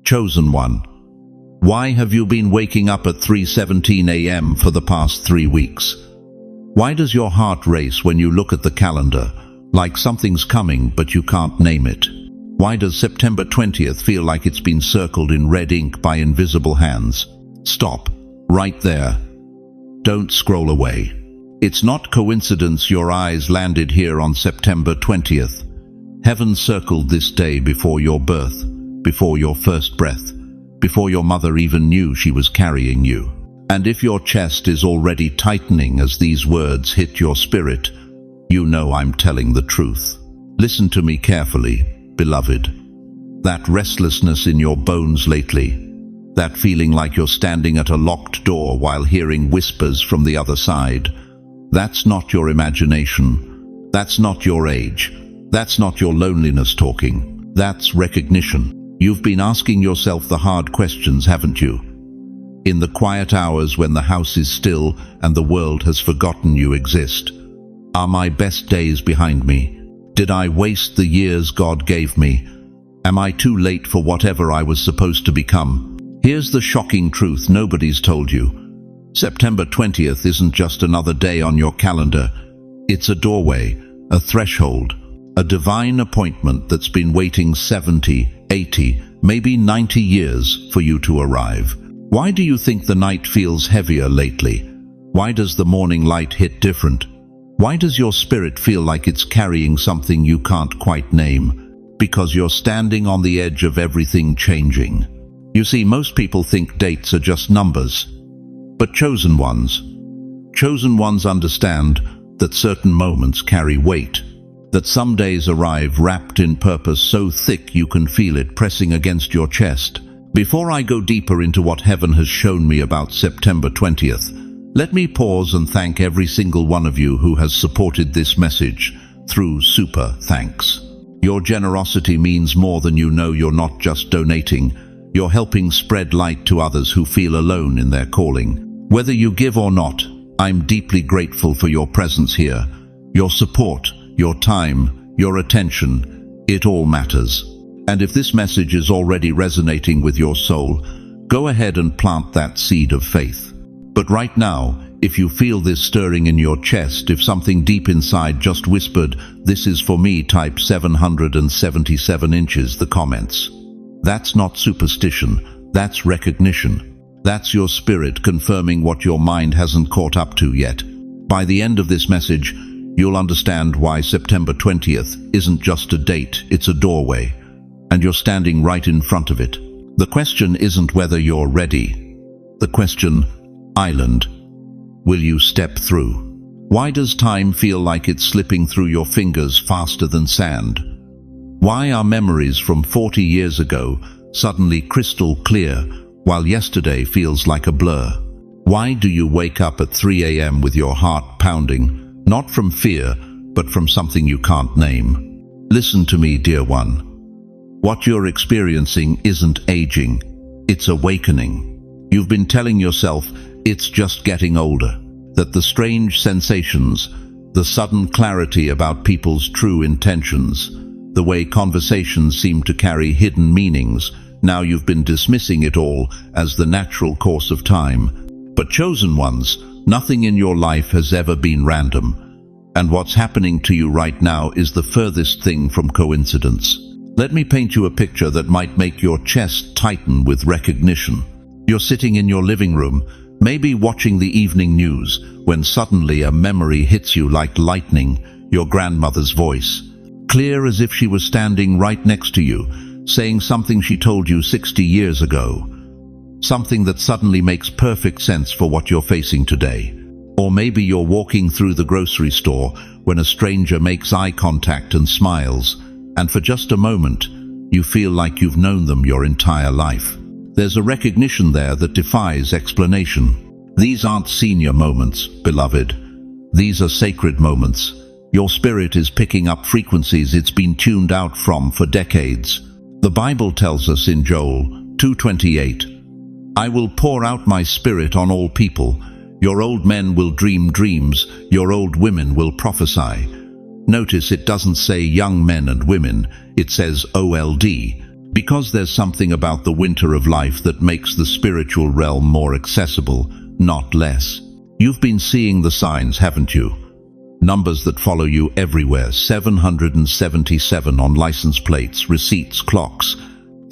Chosen one, why have you been waking up at 3:17 a.m. for the past 3 weeks? Why does your heart race when you look at the calendar, like something's coming but you can't name it? Why does September 20th feel like it's been circled in red ink by invisible hands? Stop, right there. Don't scroll away. It's not coincidence your eyes landed here on September 20th. Heaven circled this day before your birth, before your first breath, before your mother even knew she was carrying you. And if your chest is already tightening as these words hit your spirit, you know I'm telling the truth. Listen to me carefully, beloved. That restlessness in your bones lately, that feeling like you're standing at a locked door while hearing whispers from the other side, that's not your imagination. That's not your age. That's not your loneliness talking. That's recognition. You've been asking yourself the hard questions, haven't you? In the quiet hours when the house is still and the world has forgotten you exist. Are my best days behind me? Did I waste the years God gave me? Am I too late for whatever I was supposed to become? Here's the shocking truth nobody's told you. September 20th isn't just another day on your calendar. It's a doorway, a threshold, a divine appointment that's been waiting 70, 80, maybe 90 years for you to arrive. Why do you think the night feels heavier lately? Why does the morning light hit different? Why does your spirit feel like it's carrying something you can't quite name? Because you're standing on the edge of everything changing. You see, most people think dates are just numbers. But chosen ones understand that certain moments carry weight, that some days arrive wrapped in purpose so thick you can feel it pressing against your chest. Before I go deeper into what heaven has shown me about September 20th, let me pause and thank every single one of you who has supported this message through super thanks. Your generosity means more than you know. You're not just donating, you're helping spread light to others who feel alone in their calling. Whether you give or not, I'm deeply grateful for your presence here. Your support, your time, your attention, it all matters. And if this message is already resonating with your soul, go ahead and plant that seed of faith. But right now, if you feel this stirring in your chest, if something deep inside just whispered, "This is for me," type 777 inches the comments. That's not superstition, that's recognition. That's your spirit confirming what your mind hasn't caught up to yet. By the end of this message, you'll understand why September 20th isn't just a date, it's a doorway. And you're standing right in front of it. The question isn't whether you're ready. The question, island, will you step through? Why does time feel like it's slipping through your fingers faster than sand? Why are memories from 40 years ago suddenly crystal clear, while yesterday feels like a blur? Why do you wake up at 3 a.m. with your heart pounding, not from fear, but from something you can't name? Listen to me, dear one. What you're experiencing isn't aging, it's awakening. You've been telling yourself it's just getting older, that the strange sensations, the sudden clarity about people's true intentions, the way conversations seem to carry hidden meanings, now you've been dismissing it all as the natural course of time. But chosen ones, nothing in your life has ever been random. And what's happening to you right now is the furthest thing from coincidence. Let me paint you a picture that might make your chest tighten with recognition. You're sitting in your living room, maybe watching the evening news, when suddenly a memory hits you like lightning, your grandmother's voice. Clear as if she was standing right next to you, saying something she told you 60 years ago. Something that suddenly makes perfect sense for what you're facing today. Or maybe you're walking through the grocery store when a stranger makes eye contact and smiles, and for just a moment, you feel like you've known them your entire life. There's a recognition there that defies explanation. These aren't senior moments, beloved. These are sacred moments. Your spirit is picking up frequencies it's been tuned out from for decades. The Bible tells us in Joel 2:28, "I will pour out my spirit on all people. Your old men will dream dreams, your old women will prophesy." Notice it doesn't say young men and women, it says OLD, Because there's something about the winter of life that makes the spiritual realm more accessible, not less. You've been seeing the signs, haven't you? Numbers that follow you everywhere, 777 on license plates, receipts, clocks,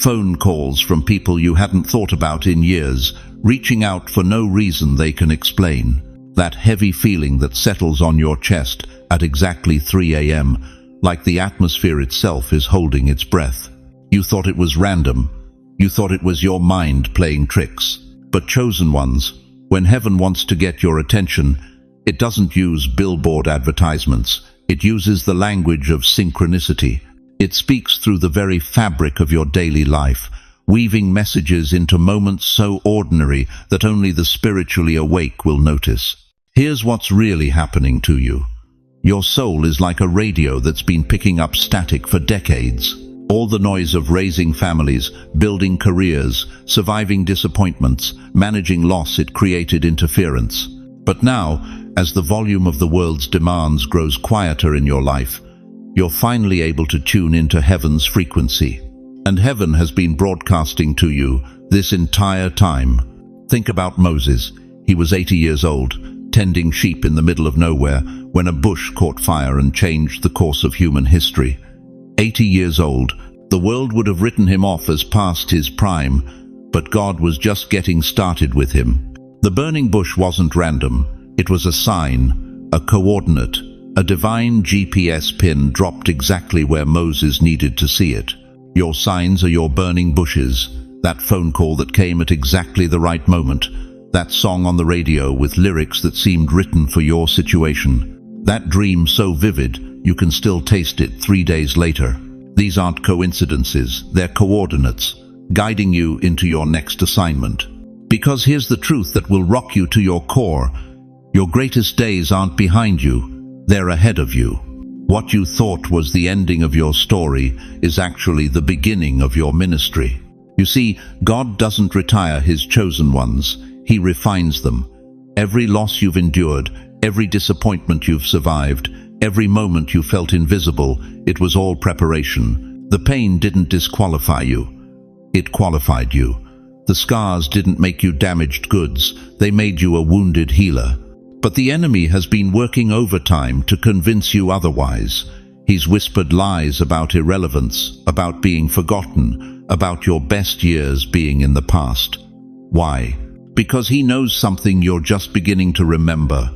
phone calls from people you hadn't thought about in years, reaching out for no reason they can explain. That heavy feeling that settles on your chest at exactly 3 a.m., like the atmosphere itself is holding its breath. You thought it was random. You thought it was your mind playing tricks. But chosen ones, when heaven wants to get your attention, it doesn't use billboard advertisements. It uses the language of synchronicity. It speaks through the very fabric of your daily life, weaving messages into moments so ordinary that only the spiritually awake will notice. Here's what's really happening to you. Your soul is like a radio that's been picking up static for decades. All the noise of raising families, building careers, surviving disappointments, managing loss, it created interference. But now, as the volume of the world's demands grows quieter in your life, you're finally able to tune into heaven's frequency. And heaven has been broadcasting to you this entire time. Think about Moses. He was 80 years old, tending sheep in the middle of nowhere, when a bush caught fire and changed the course of human history. 80 years old, the world would have written him off as past his prime, but God was just getting started with him. The burning bush wasn't random. It was a sign, a coordinate, a divine GPS pin dropped exactly where Moses needed to see it. Your signs are your burning bushes, that phone call that came at exactly the right moment, that song on the radio with lyrics that seemed written for your situation, that dream so vivid you can still taste it 3 days later. These aren't coincidences, they're coordinates, guiding you into your next assignment. Because here's the truth that will rock you to your core. Your greatest days aren't behind you, they're ahead of you. What you thought was the ending of your story is actually the beginning of your ministry. You see, God doesn't retire his chosen ones, he refines them. Every loss you've endured, every disappointment you've survived, every moment you felt invisible, it was all preparation. The pain didn't disqualify you, it qualified you. The scars didn't make you damaged goods, they made you a wounded healer. But the enemy has been working overtime to convince you otherwise. He's whispered lies about irrelevance, about being forgotten, about your best years being in the past. Why? Because he knows something you're just beginning to remember.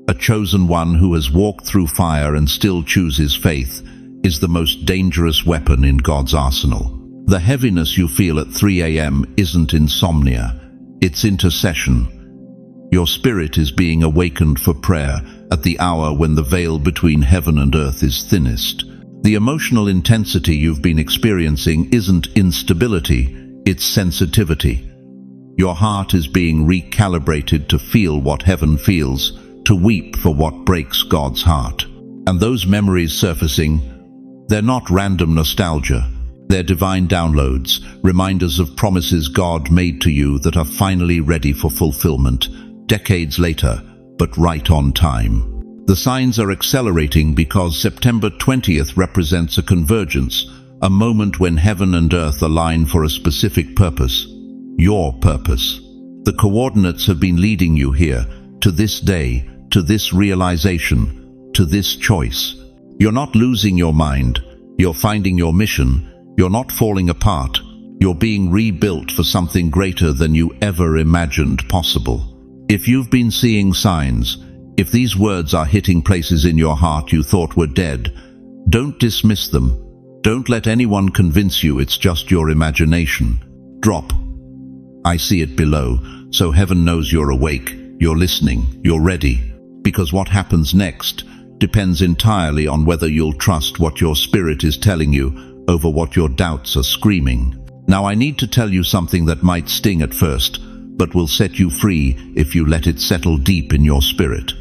A chosen one who has walked through fire and still chooses faith is the most dangerous weapon in God's arsenal. The heaviness you feel at 3 a.m. isn't insomnia, it's intercession. Your spirit is being awakened for prayer at the hour when the veil between heaven and earth is thinnest. The emotional intensity you've been experiencing isn't instability, it's sensitivity. Your heart is being recalibrated to feel what heaven feels, to weep for what breaks God's heart. And those memories surfacing, they're not random nostalgia. They're divine downloads, reminders of promises God made to you that are finally ready for fulfillment, decades later, but right on time. The signs are accelerating because September 20th represents a convergence, a moment when heaven and earth align for a specific purpose. Your purpose. The coordinates have been leading you here, to this day, to this realization, to this choice. You're not losing your mind, you're finding your mission, you're not falling apart, you're being rebuilt for something greater than you ever imagined possible. If you've been seeing signs, if these words are hitting places in your heart you thought were dead, don't dismiss them. Don't let anyone convince you it's just your imagination. Drop. I see it below, so heaven knows you're awake, you're listening, you're ready. Because what happens next depends entirely on whether you'll trust what your spirit is telling you over what your doubts are screaming. Now I need to tell you something that might sting at first, but will set you free if you let it settle deep in your spirit.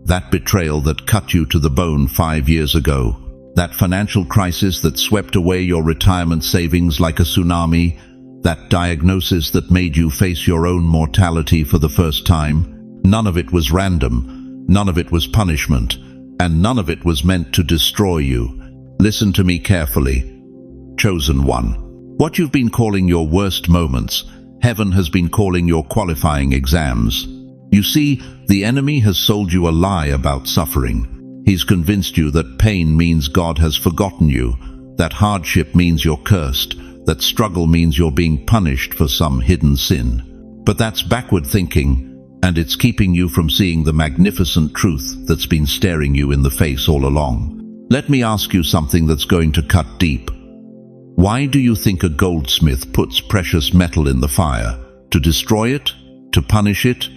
That betrayal that cut you to the bone 5 years ago, that financial crisis that swept away your retirement savings like a tsunami, that diagnosis that made you face your own mortality for the first time, none of it was random, none of it was punishment, and none of it was meant to destroy you. Listen to me carefully. Chosen one. What you've been calling your worst moments, heaven has been calling your qualifying exams. You see, the enemy has sold you a lie about suffering. He's convinced you that pain means God has forgotten you, that hardship means you're cursed, that struggle means you're being punished for some hidden sin. But that's backward thinking, and it's keeping you from seeing the magnificent truth that's been staring you in the face all along. Let me ask you something that's going to cut deep. Why do you think a goldsmith puts precious metal in the fire? To destroy it? To punish it?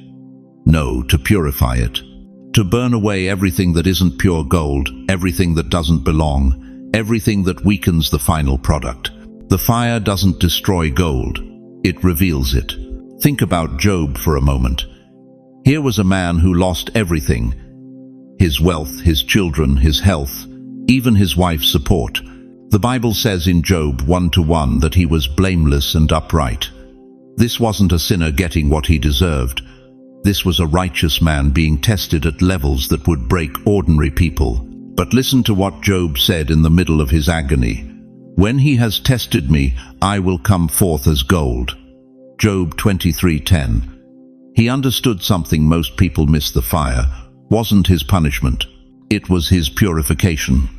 No, to purify it. To burn away everything that isn't pure gold, everything that doesn't belong, everything that weakens the final product. The fire doesn't destroy gold, it reveals it. Think about Job for a moment. Here was a man who lost everything: his wealth, his children, his health, even his wife's support. The Bible says in Job 1:1 that he was blameless and upright. This wasn't a sinner getting what he deserved. This was a righteous man being tested at levels that would break ordinary people. But listen to what Job said in the middle of his agony. When he has tested me, I will come forth as gold. Job 23:10. He understood something most people miss: the fire wasn't his punishment. It was his purification.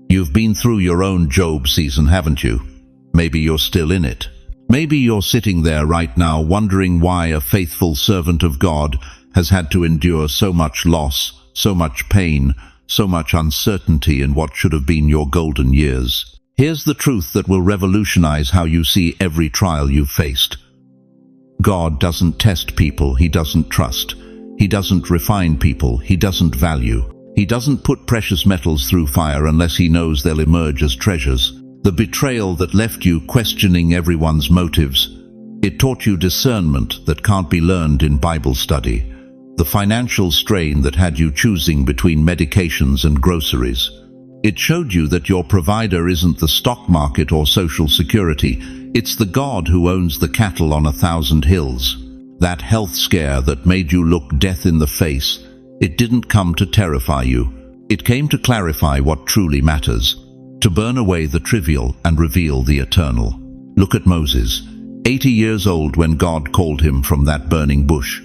You've been through your own Job season, haven't you? Maybe you're still in it. Maybe you're sitting there right now wondering why a faithful servant of God has had to endure so much loss, so much pain, so much uncertainty in what should have been your golden years. Here's the truth that will revolutionize how you see every trial you've faced. God doesn't test people he doesn't trust. He doesn't refine people he doesn't value. He doesn't put precious metals through fire unless he knows they'll emerge as treasures. The betrayal that left you questioning everyone's motives, it taught you discernment that can't be learned in Bible study. The financial strain that had you choosing between medications and groceries, it showed you that your provider isn't the stock market or social security. It's the God who owns the cattle on 1,000 hills. That health scare that made you look death in the face, it didn't come to terrify you. It came to clarify what truly matters, to burn away the trivial and reveal the eternal. Look at Moses, 80 years old when God called him from that burning bush.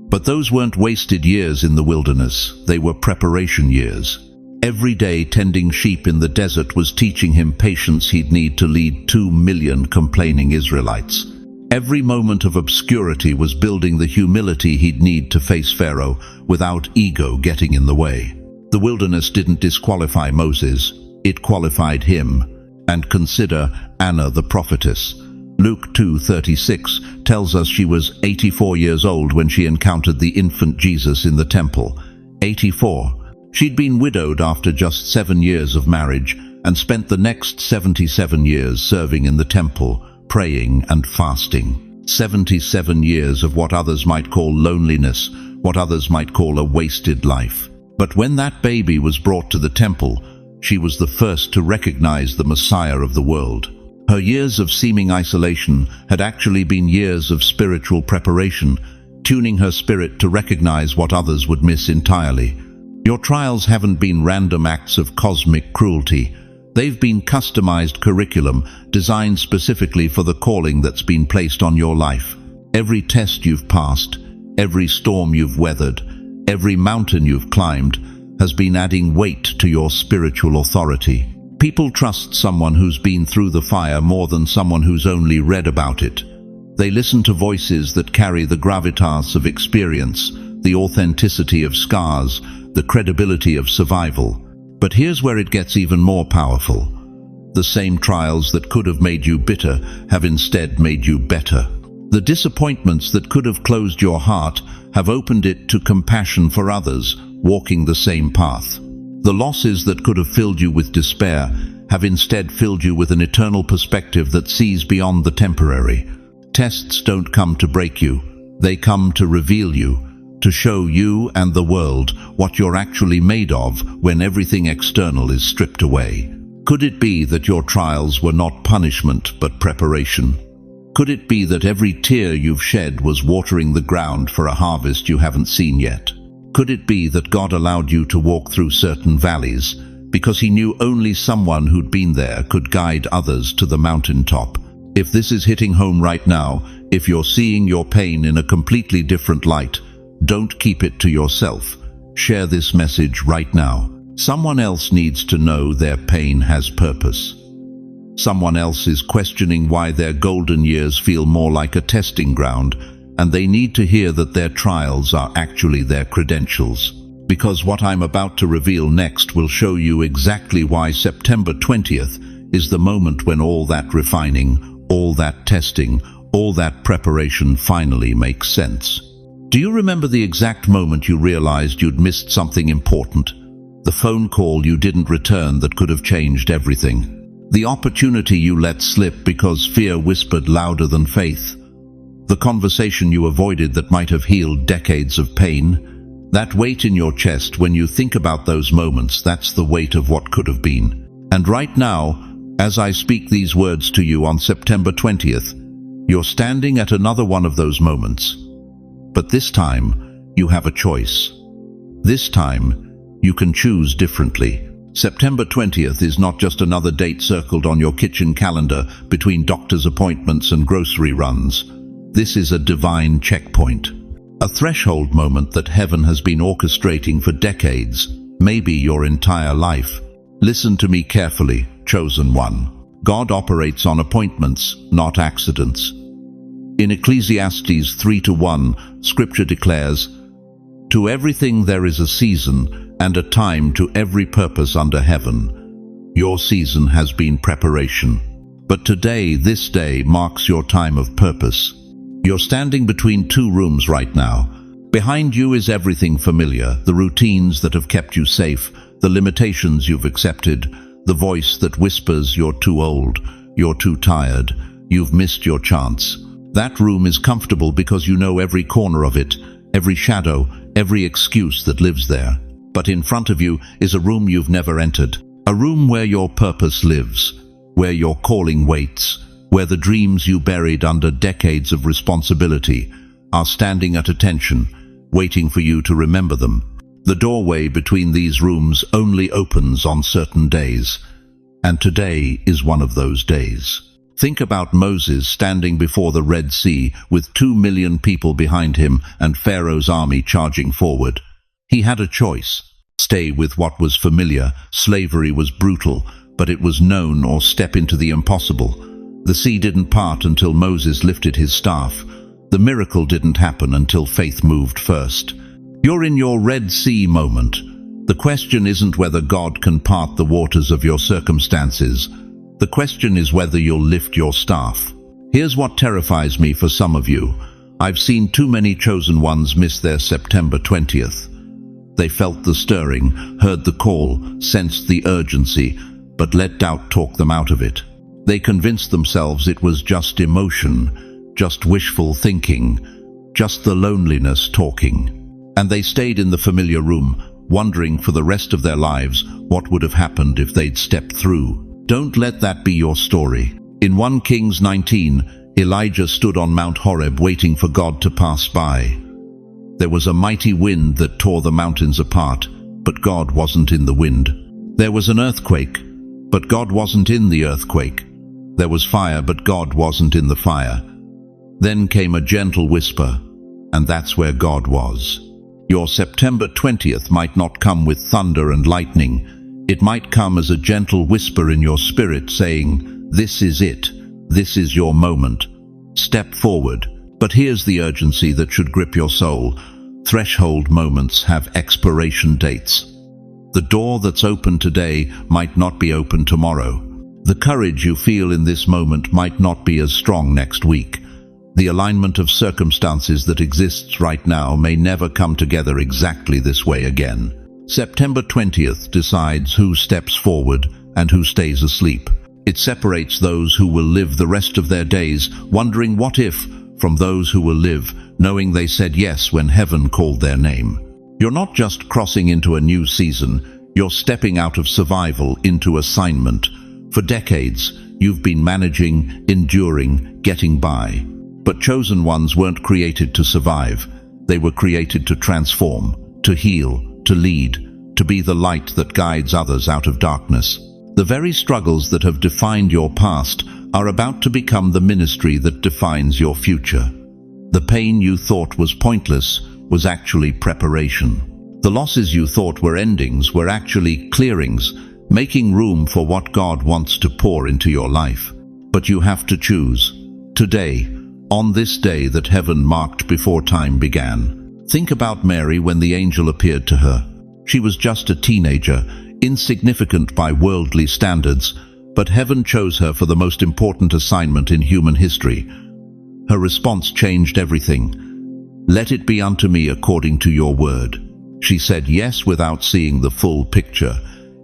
But those weren't wasted years in the wilderness, they were preparation years. Every day tending sheep in the desert was teaching him patience he'd need to lead 2 million complaining Israelites. Every moment of obscurity was building the humility he'd need to face Pharaoh without ego getting in the way. The wilderness didn't disqualify Moses, it qualified him. And consider Anna the prophetess. Luke 2:36 tells us she was 84 years old when she encountered the infant Jesus in the temple. 84. She'd been widowed after just 7 years of marriage and spent the next 77 years serving in the temple, praying and fasting. 77 years of what others might call loneliness, what others might call a wasted life. But when that baby was brought to the temple, she was the first to recognize the Messiah of the world. Her years of seeming isolation had actually been years of spiritual preparation, tuning her spirit to recognize what others would miss entirely. Your trials haven't been random acts of cosmic cruelty. They've been customized curriculum designed specifically for the calling that's been placed on your life. Every test you've passed, every storm you've weathered, every mountain you've climbed has been adding weight to your spiritual authority. People trust someone who's been through the fire more than someone who's only read about it. They listen to voices that carry the gravitas of experience, the authenticity of scars, the credibility of survival. But here's where it gets even more powerful. The same trials that could have made you bitter have instead made you better. The disappointments that could have closed your heart have opened it to compassion for others, walking the same path. The losses that could have filled you with despair have instead filled you with an eternal perspective that sees beyond the temporary. Tests don't come to break you, they come to reveal you, to show you and the world what you're actually made of when everything external is stripped away. Could it be that your trials were not punishment but preparation? Could it be that every tear you've shed was watering the ground for a harvest you haven't seen yet? Could it be that God allowed you to walk through certain valleys because he knew only someone who'd been there could guide others to the mountaintop? If this is hitting home right now, if you're seeing your pain in a completely different light, don't keep it to yourself. Share this message right now. Someone else needs to know their pain has purpose. Someone else is questioning why their golden years feel more like a testing ground, and they need to hear that their trials are actually their credentials. Because what I'm about to reveal next will show you exactly why September 20th is the moment when all that refining, all that testing, all that preparation finally makes sense. Do you remember the exact moment you realized you'd missed something important? The phone call you didn't return that could have changed everything. The opportunity you let slip because fear whispered louder than faith. The conversation you avoided that might have healed decades of pain. That weight in your chest when you think about those moments, that's the weight of what could have been. And right now, as I speak these words to you on September 20th, you're standing at another one of those moments. But this time, you have a choice. This time, you can choose differently. September 20th is not just another date circled on your kitchen calendar between doctor's appointments and grocery runs. This is a divine checkpoint. A threshold moment that heaven has been orchestrating for decades, maybe your entire life. Listen to me carefully, chosen one. God operates on appointments, not accidents. In Ecclesiastes 3:1, Scripture declares, "To everything there is a season, and a time to every purpose under heaven." Your season has been preparation. But today, this day, marks your time of purpose. You're standing between two rooms right now. Behind you is everything familiar, the routines that have kept you safe, the limitations you've accepted, the voice that whispers you're too old, you're too tired, you've missed your chance. That room is comfortable because you know every corner of it, every shadow, every excuse that lives there. But in front of you is a room you've never entered. A room where your purpose lives, where your calling waits, where the dreams you buried under decades of responsibility are standing at attention, waiting for you to remember them. The doorway between these rooms only opens on certain days, and today is one of those days. Think about Moses standing before the Red Sea with 2 million people behind him and Pharaoh's army charging forward. He had a choice. Stay with what was familiar. Slavery was brutal, but it was known, or step into the impossible. The sea didn't part until Moses lifted his staff. The miracle didn't happen until faith moved first. You're in your Red Sea moment. The question isn't whether God can part the waters of your circumstances. The question is whether you'll lift your staff. Here's what terrifies me for some of you. I've seen too many chosen ones miss their September 20th. They felt the stirring, heard the call, sensed the urgency, but let doubt talk them out of it. They convinced themselves it was just emotion, just wishful thinking, just the loneliness talking. And they stayed in the familiar room, wondering for the rest of their lives what would have happened if they'd stepped through. Don't let that be your story. In 1 Kings 19, Elijah stood on Mount Horeb waiting for God to pass by. There was a mighty wind that tore the mountains apart, but God wasn't in the wind. There was an earthquake, but God wasn't in the earthquake. There was fire, but God wasn't in the fire. Then came a gentle whisper, and that's where God was. Your September 20th might not come with thunder and lightning. It might come as a gentle whisper in your spirit saying, "This is it. This is your moment. Step forward." But here's the urgency that should grip your soul. Threshold moments have expiration dates. The door that's open today might not be open tomorrow. The courage you feel in this moment might not be as strong next week. The alignment of circumstances that exists right now may never come together exactly this way again. September 20th decides who steps forward and who stays asleep. It separates those who will live the rest of their days wondering what if, from those who will live knowing they said yes when heaven called their name. You're not just crossing into a new season, you're stepping out of survival into assignment. For decades, you've been managing, enduring, getting by. But chosen ones weren't created to survive. They were created to transform, to heal, to lead, to be the light that guides others out of darkness. The very struggles that have defined your past are about to become the ministry that defines your future. The pain you thought was pointless was actually preparation. The losses you thought were endings were actually clearings, making room for what God wants to pour into your life. But you have to choose. Today, on this day that heaven marked before time began. Think about Mary when the angel appeared to her. She was just a teenager, insignificant by worldly standards, but heaven chose her for the most important assignment in human history. Her response changed everything. "Let it be unto me according to your word." She said yes without seeing the full picture.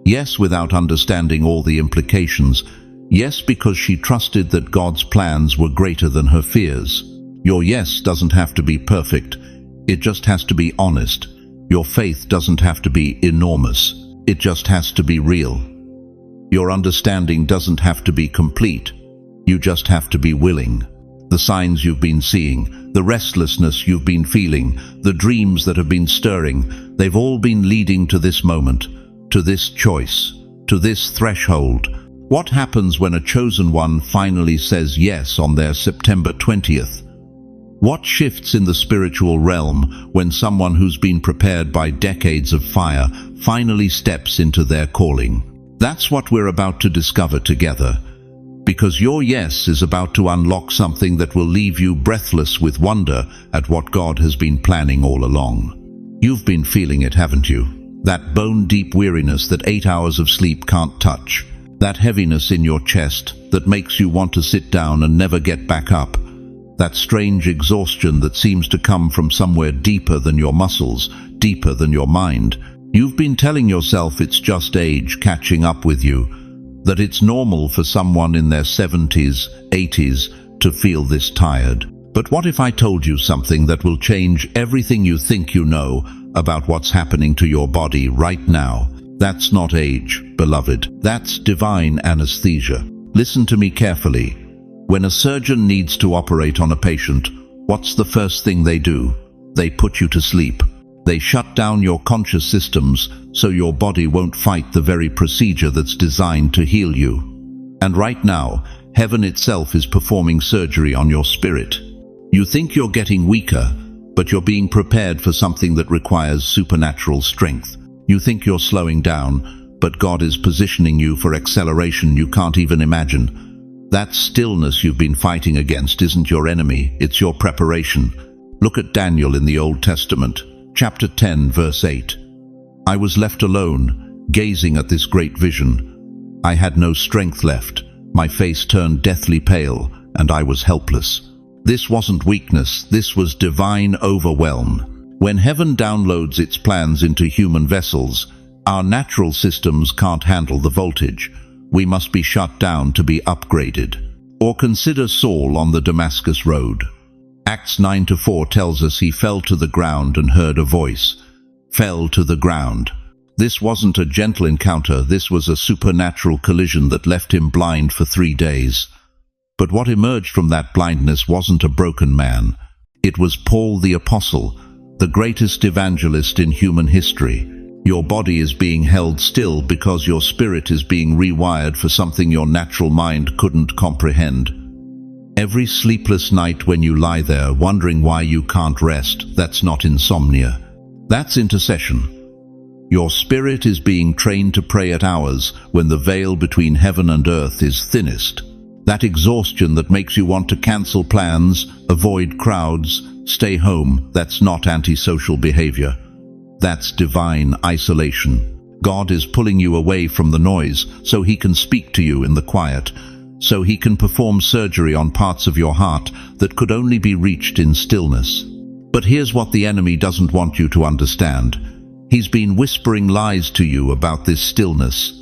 Yes without understanding all the implications. Yes because she trusted that God's plans were greater than her fears. Your yes doesn't have to be perfect. It just has to be honest. Your faith doesn't have to be enormous. It just has to be real. Your understanding doesn't have to be complete. You just have to be willing. The signs you've been seeing, the restlessness you've been feeling, the dreams that have been stirring, they've all been leading to this moment, to this choice, to this threshold. What happens when a chosen one finally says yes on their September 20th? What shifts in the spiritual realm when someone who's been prepared by decades of fire finally steps into their calling? That's what we're about to discover together. Because your yes is about to unlock something that will leave you breathless with wonder at what God has been planning all along. You've been feeling it, haven't you? That bone-deep weariness that 8 hours of sleep can't touch. That heaviness in your chest that makes you want to sit down and never get back up. That strange exhaustion that seems to come from somewhere deeper than your muscles, deeper than your mind. You've been telling yourself it's just age catching up with you, that it's normal for someone in their 70s, 80s to feel this tired. But what if I told you something that will change everything you think you know about what's happening to your body right now? That's not age, beloved. That's divine anesthesia. Listen to me carefully. When a surgeon needs to operate on a patient, what's the first thing they do? They put you to sleep. They shut down your conscious systems so your body won't fight the very procedure that's designed to heal you. And right now, heaven itself is performing surgery on your spirit. You think you're getting weaker, but you're being prepared for something that requires supernatural strength. You think you're slowing down, but God is positioning you for acceleration you can't even imagine. That stillness you've been fighting against isn't your enemy, it's your preparation. Look at Daniel in the Old Testament. Chapter 10, verse 8. I was left alone, gazing at this great vision. I had no strength left. My face turned deathly pale, and I was helpless. This wasn't weakness, this was divine overwhelm. When heaven downloads its plans into human vessels, our natural systems can't handle the voltage. We must be shut down to be upgraded. Or consider Saul on the Damascus road. Acts 9-4 tells us he fell to the ground and heard a voice. Fell to the ground. This wasn't a gentle encounter, this was a supernatural collision that left him blind for 3 days. But what emerged from that blindness wasn't a broken man. It was Paul the Apostle, the greatest evangelist in human history. Your body is being held still because your spirit is being rewired for something your natural mind couldn't comprehend. Every sleepless night when you lie there wondering why you can't rest, that's not insomnia. That's intercession. Your spirit is being trained to pray at hours when the veil between heaven and earth is thinnest. That exhaustion that makes you want to cancel plans, avoid crowds, stay home, that's not antisocial behavior. That's divine isolation. God is pulling you away from the noise so He can speak to you in the quiet, so He can perform surgery on parts of your heart that could only be reached in stillness. But here's what the enemy doesn't want you to understand. He's been whispering lies to you about this stillness.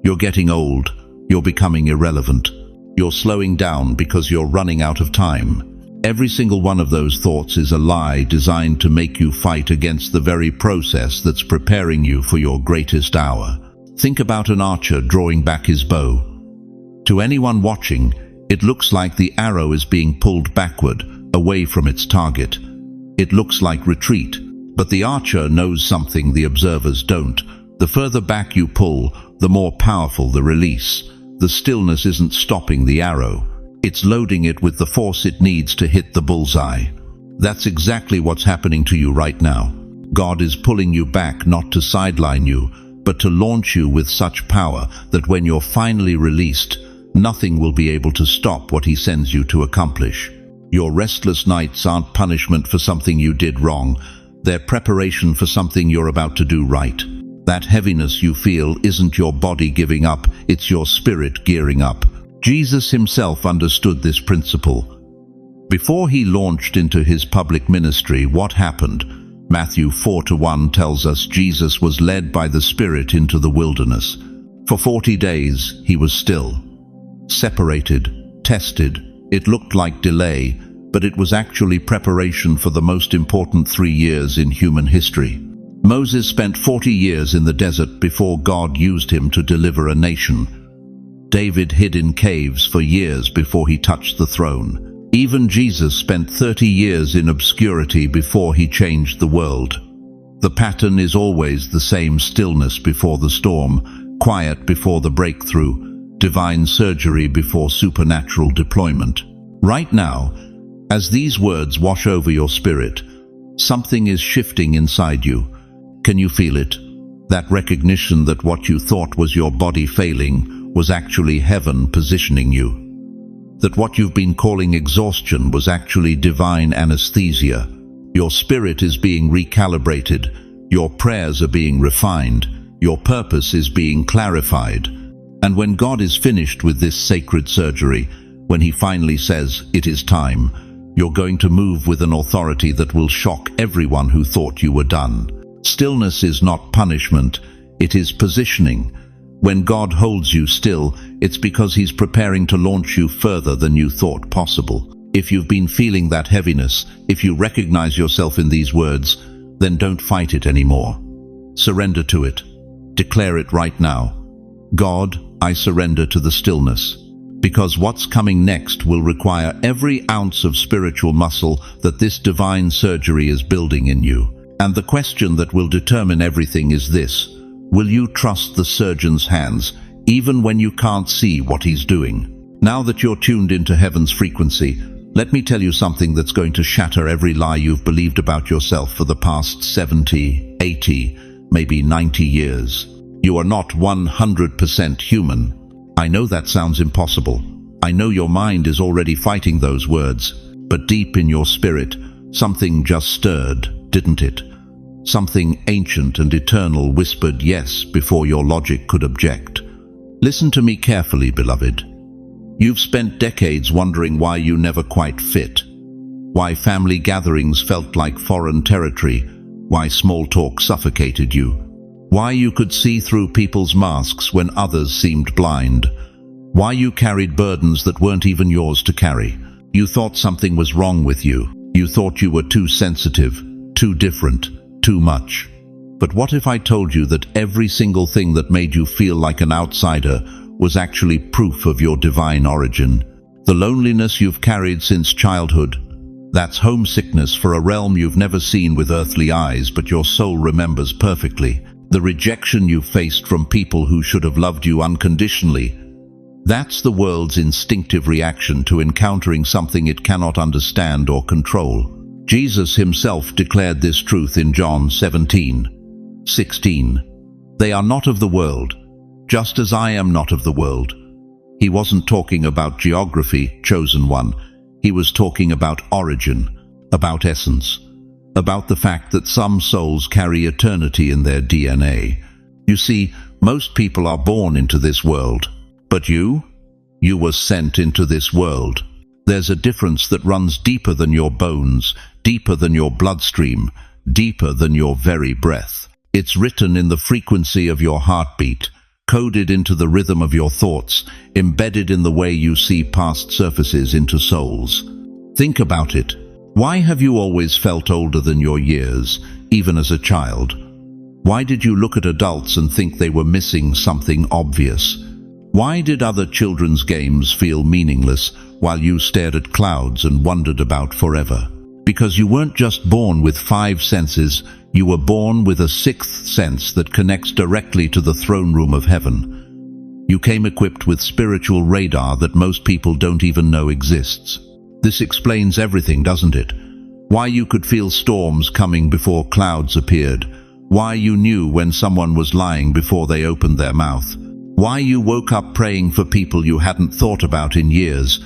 You're getting old. You're becoming irrelevant. You're slowing down because you're running out of time. Every single one of those thoughts is a lie designed to make you fight against the very process that's preparing you for your greatest hour. Think about an archer drawing back his bow. To anyone watching, it looks like the arrow is being pulled backward, away from its target. It looks like retreat, but the archer knows something the observers don't. The further back you pull, the more powerful the release. The stillness isn't stopping the arrow. It's loading it with the force it needs to hit the bullseye. That's exactly what's happening to you right now. God is pulling you back not to sideline you, but to launch you with such power that when you're finally released, nothing will be able to stop what He sends you to accomplish. Your restless nights aren't punishment for something you did wrong. They're preparation for something you're about to do right. That heaviness you feel isn't your body giving up, it's your spirit gearing up. Jesus Himself understood this principle. Before He launched into His public ministry, what happened? Matthew 4:1 tells us Jesus was led by the Spirit into the wilderness. For 40 days He was still. Separated, tested. It looked like delay, but it was actually preparation for the most important 3 years in human history. Moses spent 40 years in the desert before God used him to deliver a nation. David hid in caves for years before he touched the throne. Even Jesus spent 30 years in obscurity before He changed the world. The pattern is always the same: stillness before the storm, quiet before the breakthrough, divine surgery before supernatural deployment. Right now, as these words wash over your spirit, something is shifting inside you. Can you feel it? That recognition that what you thought was your body failing was actually heaven positioning you. That what you've been calling exhaustion was actually divine anesthesia. Your spirit is being recalibrated, your prayers are being refined, your purpose is being clarified. And when God is finished with this sacred surgery, when He finally says, "It is time," you're going to move with an authority that will shock everyone who thought you were done. Stillness is not punishment, it is positioning. When God holds you still, it's because He's preparing to launch you further than you thought possible. If you've been feeling that heaviness, if you recognize yourself in these words, then don't fight it anymore. Surrender to it. Declare it right now. God, I surrender to the stillness. Because what's coming next will require every ounce of spiritual muscle that this divine surgery is building in you. And the question that will determine everything is this: will you trust the surgeon's hands, even when you can't see what he's doing? Now that you're tuned into heaven's frequency, let me tell you something that's going to shatter every lie you've believed about yourself for the past 70, 80, maybe 90 years. You are not 100% human. I know that sounds impossible. I know your mind is already fighting those words, but deep in your spirit, something just stirred, didn't it? Something ancient and eternal whispered yes before your logic could object. Listen to me carefully, beloved. You've spent decades wondering why you never quite fit, why family gatherings felt like foreign territory, why small talk suffocated you, why you could see through people's masks when others seemed blind, why you carried burdens that weren't even yours to carry. You thought something was wrong with you. You thought you were too sensitive, too different, too much. But what if I told you that every single thing that made you feel like an outsider was actually proof of your divine origin? The loneliness you've carried since childhood, that's homesickness for a realm you've never seen with earthly eyes but your soul remembers perfectly. The rejection you faced from people who should have loved you unconditionally, that's the world's instinctive reaction to encountering something it cannot understand or control. Jesus Himself declared this truth in John 17:16. They are not of the world, just as I am not of the world. He wasn't talking about geography, chosen one. He was talking about origin, about essence, about the fact that some souls carry eternity in their DNA. You see, most people are born into this world, but you were sent into this world. There's a difference that runs deeper than your bones, deeper than your bloodstream, deeper than your very breath. It's written in the frequency of your heartbeat, coded into the rhythm of your thoughts, embedded in the way you see past surfaces into souls. Think about it. Why have you always felt older than your years, even as a child? Why did you look at adults and think they were missing something obvious? Why did other children's games feel meaningless while you stared at clouds and wondered about forever? Because you weren't just born with 5 senses, you were born with a 6th sense that connects directly to the throne room of heaven. You came equipped with spiritual radar that most people don't even know exists. This explains everything, doesn't it? Why you could feel storms coming before clouds appeared. Why you knew when someone was lying before they opened their mouth. Why you woke up praying for people you hadn't thought about in years,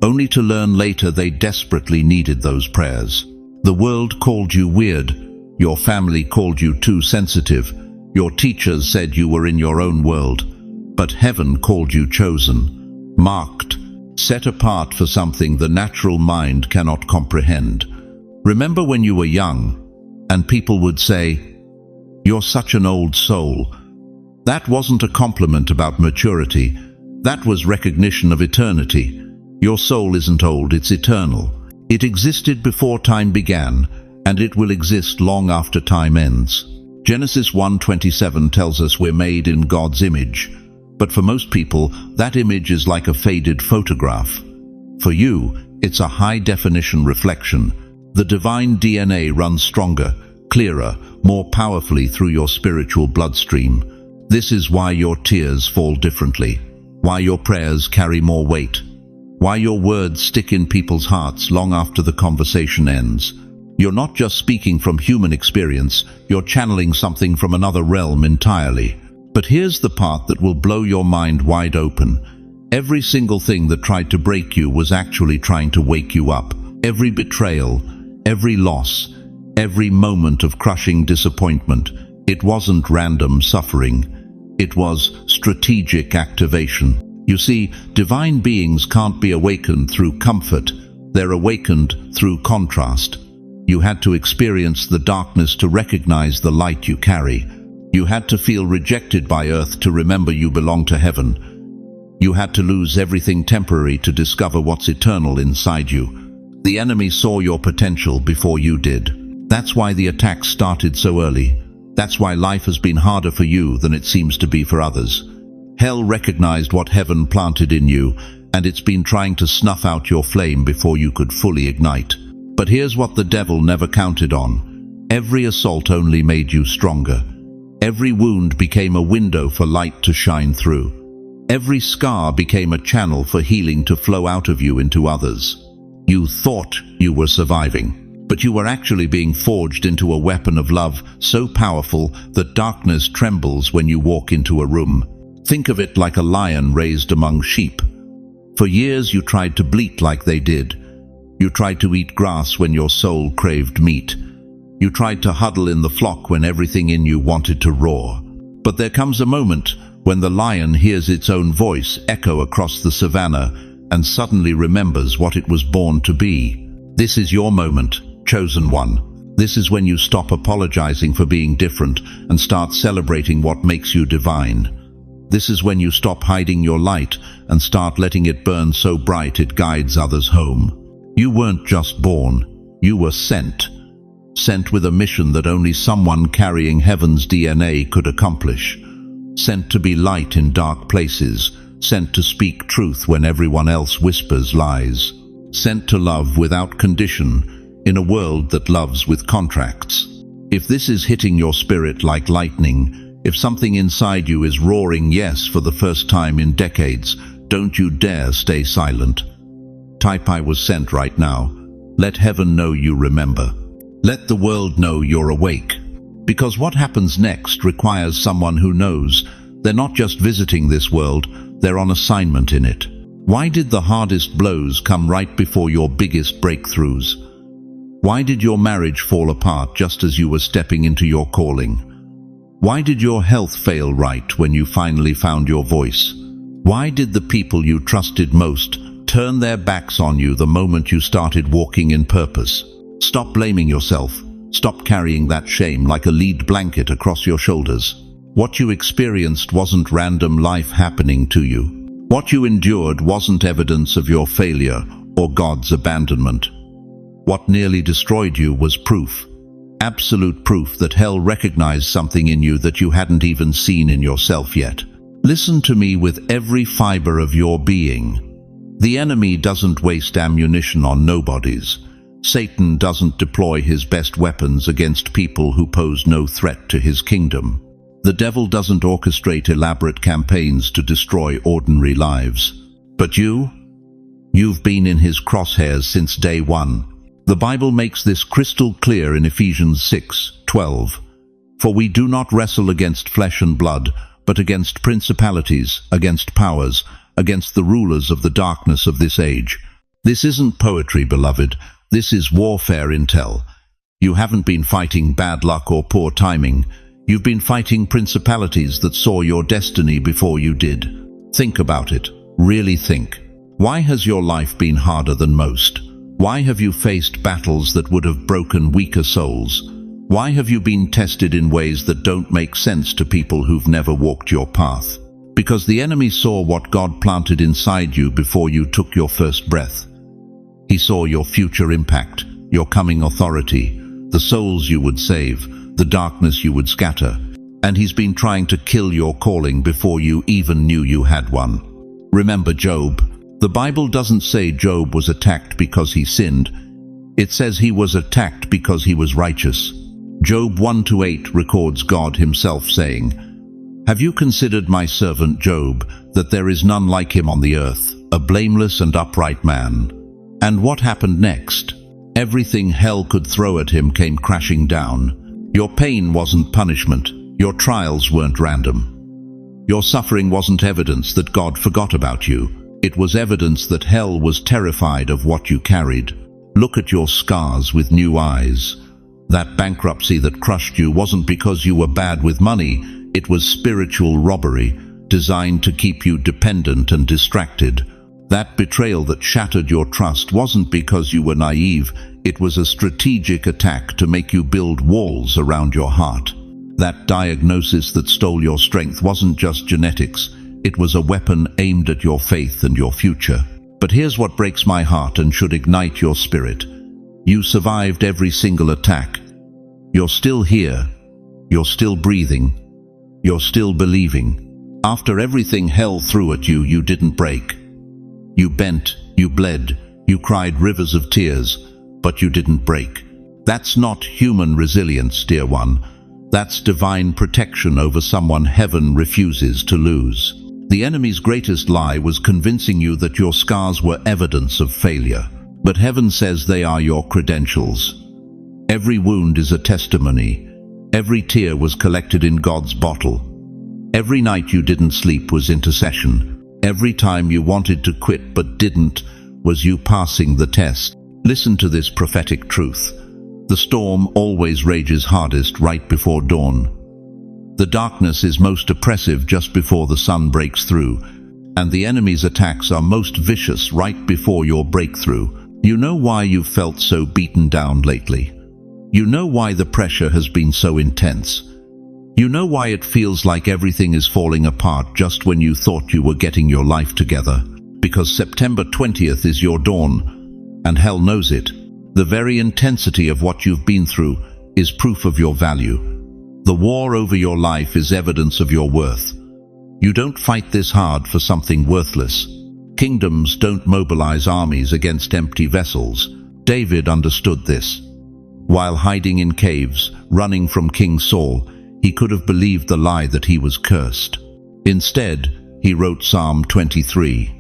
only to learn later they desperately needed those prayers. The world called you weird. Your family called you too sensitive. Your teachers said you were in your own world. But heaven called you chosen, marked, set apart for something the natural mind cannot comprehend. Remember when you were young, and people would say, "You're such an old soul." That wasn't a compliment about maturity. That was recognition of eternity. Your soul isn't old, it's eternal. It existed before time began, and it will exist long after time ends. Genesis 1:27 tells us we're made in God's image. But for most people, that image is like a faded photograph. For you, it's a high-definition reflection. The divine DNA runs stronger, clearer, more powerfully through your spiritual bloodstream. This is why your tears fall differently, why your prayers carry more weight, why your words stick in people's hearts long after the conversation ends. You're not just speaking from human experience, you're channeling something from another realm entirely. But here's the part that will blow your mind wide open. Every single thing that tried to break you was actually trying to wake you up. Every betrayal, every loss, every moment of crushing disappointment, it wasn't random suffering. It was strategic activation. You see, divine beings can't be awakened through comfort. They're awakened through contrast. You had to experience the darkness to recognize the light you carry. You had to feel rejected by earth to remember you belong to heaven. You had to lose everything temporary to discover what's eternal inside you. The enemy saw your potential before you did. That's why the attacks started so early. That's why life has been harder for you than it seems to be for others. Hell recognized what heaven planted in you, and it's been trying to snuff out your flame before you could fully ignite. But here's what the devil never counted on. Every assault only made you stronger. Every wound became a window for light to shine through. Every scar became a channel for healing to flow out of you into others. You thought you were surviving, but you were actually being forged into a weapon of love so powerful that darkness trembles when you walk into a room. Think of it like a lion raised among sheep. For years you tried to bleat like they did. You tried to eat grass when your soul craved meat. You tried to huddle in the flock when everything in you wanted to roar. But there comes a moment when the lion hears its own voice echo across the savannah and suddenly remembers what it was born to be. This is your moment, chosen one. This is when you stop apologizing for being different and start celebrating what makes you divine. This is when you stop hiding your light and start letting it burn so bright it guides others home. You weren't just born, you were sent. Sent with a mission that only someone carrying heaven's DNA could accomplish. Sent to be light in dark places. Sent to speak truth when everyone else whispers lies. Sent to love without condition in a world that loves with contracts. If this is hitting your spirit like lightning, if something inside you is roaring yes for the first time in decades, don't you dare stay silent. Type "I was sent" right now. Let heaven know you remember. Let the world know you're awake. Because what happens next requires someone who knows. They're not just visiting this world, they're on assignment in it. Why did the hardest blows come right before your biggest breakthroughs? Why did your marriage fall apart just as you were stepping into your calling? Why did your health fail right when you finally found your voice? Why did the people you trusted most turn their backs on you the moment you started walking in purpose? Stop blaming yourself. Stop carrying that shame like a lead blanket across your shoulders. What you experienced wasn't random life happening to you. What you endured wasn't evidence of your failure or God's abandonment. What nearly destroyed you was proof. Absolute proof that hell recognized something in you that you hadn't even seen in yourself yet. Listen to me with every fiber of your being. The enemy doesn't waste ammunition on nobodies. Satan doesn't deploy his best weapons against people who pose no threat to his kingdom. The devil doesn't orchestrate elaborate campaigns to destroy ordinary lives. But you've been in his crosshairs since day one. The Bible makes this crystal clear in Ephesians 6:12. For we do not wrestle against flesh and blood, but against principalities, against powers, against the rulers of the darkness of this age. This isn't poetry, beloved. This is warfare intel. You haven't been fighting bad luck or poor timing. You've been fighting principalities that saw your destiny before you did. Think about it. Really think. Why has your life been harder than most? Why have you faced battles that would have broken weaker souls? Why have you been tested in ways that don't make sense to people who've never walked your path? Because the enemy saw what God planted inside you before you took your first breath. He saw your future impact, your coming authority, the souls you would save, the darkness you would scatter, and he's been trying to kill your calling before you even knew you had one. Remember Job. The Bible doesn't say Job was attacked because he sinned. It says he was attacked because he was righteous. Job 1:8 records God himself saying, "Have you considered my servant Job, that there is none like him on the earth, a blameless and upright man?" And what happened next? Everything hell could throw at him came crashing down. Your pain wasn't punishment. Your trials weren't random. Your suffering wasn't evidence that God forgot about you. It was evidence that hell was terrified of what you carried. Look at your scars with new eyes. That bankruptcy that crushed you wasn't because you were bad with money. It was spiritual robbery, designed to keep you dependent and distracted. That betrayal that shattered your trust wasn't because you were naive. It was a strategic attack to make you build walls around your heart. That diagnosis that stole your strength wasn't just genetics. It was a weapon aimed at your faith and your future. But here's what breaks my heart and should ignite your spirit. You survived every single attack. You're still here. You're still breathing. You're still believing. After everything hell threw at you, you didn't break. You bent, you bled, you cried rivers of tears, but you didn't break. That's not human resilience, dear one. That's divine protection over someone heaven refuses to lose. The enemy's greatest lie was convincing you that your scars were evidence of failure. But heaven says they are your credentials. Every wound is a testimony. Every tear was collected in God's bottle. Every night you didn't sleep was intercession. Every time you wanted to quit but didn't was you passing the test. Listen to this prophetic truth. The storm always rages hardest right before dawn. The darkness is most oppressive just before the sun breaks through, and the enemy's attacks are most vicious right before your breakthrough. You know why you've felt so beaten down lately. You know why the pressure has been so intense. You know why it feels like everything is falling apart just when you thought you were getting your life together. Because September 20th is your dawn, and hell knows it. The very intensity of what you've been through is proof of your value. The war over your life is evidence of your worth. You don't fight this hard for something worthless. Kingdoms don't mobilize armies against empty vessels. David understood this. While hiding in caves, running from King Saul, he could have believed the lie that he was cursed. Instead, he wrote Psalm 23.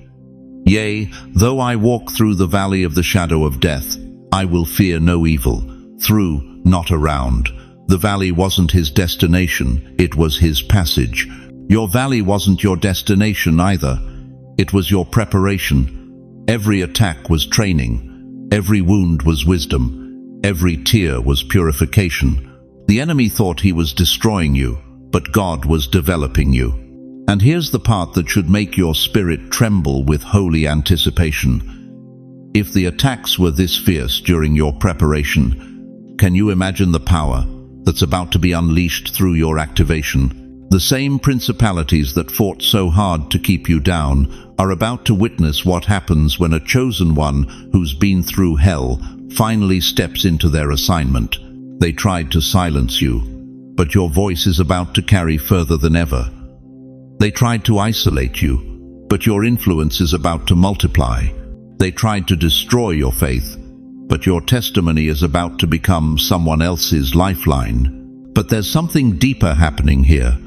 "Yea, though I walk through the valley of the shadow of death, I will fear no evil." Through, not around. The valley wasn't his destination, it was his passage. Your valley wasn't your destination either. It was your preparation. Every attack was training. Every wound was wisdom. Every tear was purification. The enemy thought he was destroying you, but God was developing you. And here's the part that should make your spirit tremble with holy anticipation. If the attacks were this fierce during your preparation, can you imagine the power that's about to be unleashed through your activation? The same principalities that fought so hard to keep you down are about to witness what happens when a chosen one who's been through hell finally steps into their assignment. They tried to silence you, but your voice is about to carry further than ever. They tried to isolate you, but your influence is about to multiply. They tried to destroy your faith, but your testimony is about to become someone else's lifeline. But there's something deeper happening here.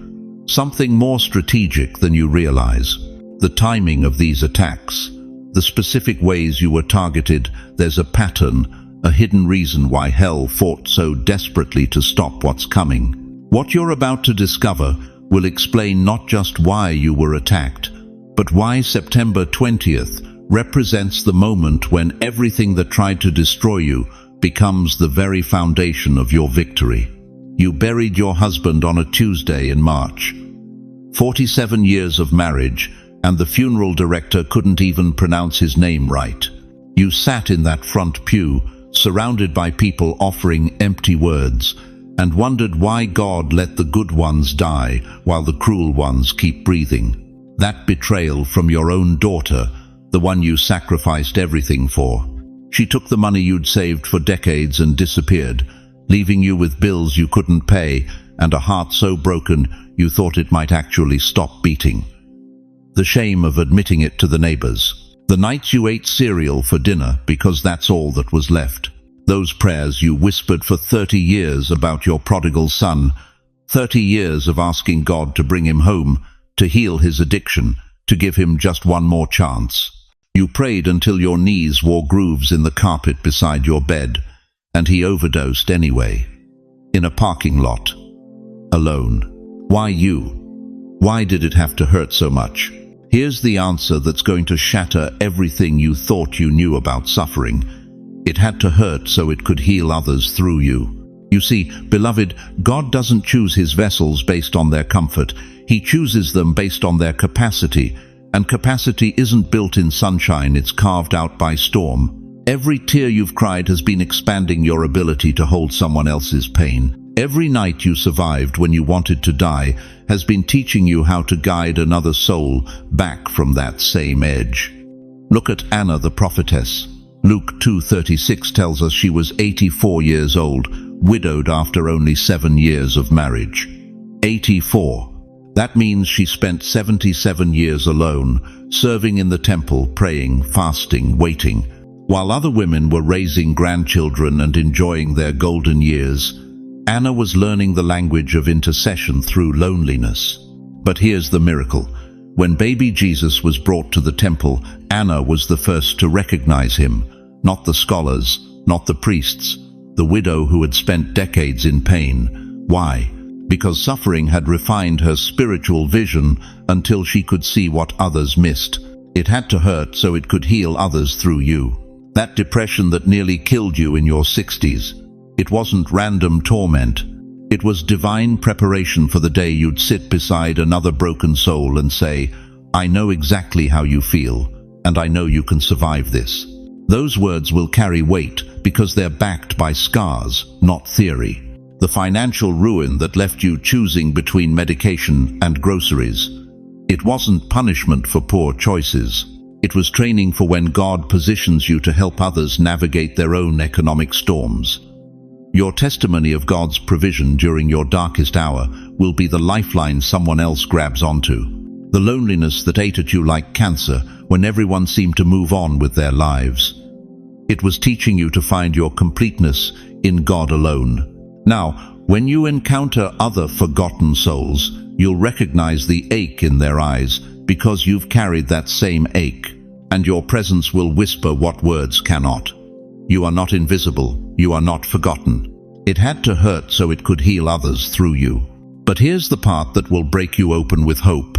Something more strategic than you realize. The timing of these attacks, the specific ways you were targeted, there's a pattern, a hidden reason why hell fought so desperately to stop what's coming. What you're about to discover will explain not just why you were attacked, but why September 20th represents the moment when everything that tried to destroy you becomes the very foundation of your victory. You buried your husband on a Tuesday in March. 47 years of marriage, and the funeral director couldn't even pronounce his name right. You sat in that front pew, surrounded by people offering empty words, and wondered why God let the good ones die while the cruel ones keep breathing. That betrayal from your own daughter, the one you sacrificed everything for. She took the money you'd saved for decades and disappeared, leaving you with bills you couldn't pay and a heart so broken you thought it might actually stop beating. The shame of admitting it to the neighbors. The nights you ate cereal for dinner because that's all that was left. Those prayers you whispered for 30 years about your prodigal son. 30 years of asking God to bring him home, to heal his addiction, to give him just one more chance. You prayed until your knees wore grooves in the carpet beside your bed, and he overdosed anyway. In a parking lot. Alone. Why you? Why did it have to hurt so much? Here's the answer that's going to shatter everything you thought you knew about suffering. It had to hurt so it could heal others through you. You see, beloved, God doesn't choose his vessels based on their comfort. He chooses them based on their capacity. And capacity isn't built in sunshine, it's carved out by storm. Every tear you've cried has been expanding your ability to hold someone else's pain. Every night you survived when you wanted to die has been teaching you how to guide another soul back from that same edge. Look at Anna the prophetess. Luke 2:36 tells us she was 84 years old, widowed after only 7 years of marriage. 84. That means she spent 77 years alone, serving in the temple, praying, fasting, waiting. While other women were raising grandchildren and enjoying their golden years, Anna was learning the language of intercession through loneliness. But here's the miracle. When baby Jesus was brought to the temple, Anna was the first to recognize him. Not the scholars, not the priests, the widow who had spent decades in pain. Why? Because suffering had refined her spiritual vision until she could see what others missed. It had to hurt so it could heal others through you. That depression that nearly killed you in your 60s. It wasn't random torment. It was divine preparation for the day you'd sit beside another broken soul and say, "I know exactly how you feel, and I know you can survive this." Those words will carry weight because they're backed by scars, not theory. The financial ruin that left you choosing between medication and groceries. It wasn't punishment for poor choices. It was training for when God positions you to help others navigate their own economic storms. Your testimony of God's provision during your darkest hour will be the lifeline someone else grabs onto. The loneliness that ate at you like cancer when everyone seemed to move on with their lives. It was teaching you to find your completeness in God alone. Now, when you encounter other forgotten souls, you'll recognize the ache in their eyes because you've carried that same ache, and your presence will whisper what words cannot. You are not invisible. You are not forgotten. It had to hurt so it could heal others through you. But here's the part that will break you open with hope.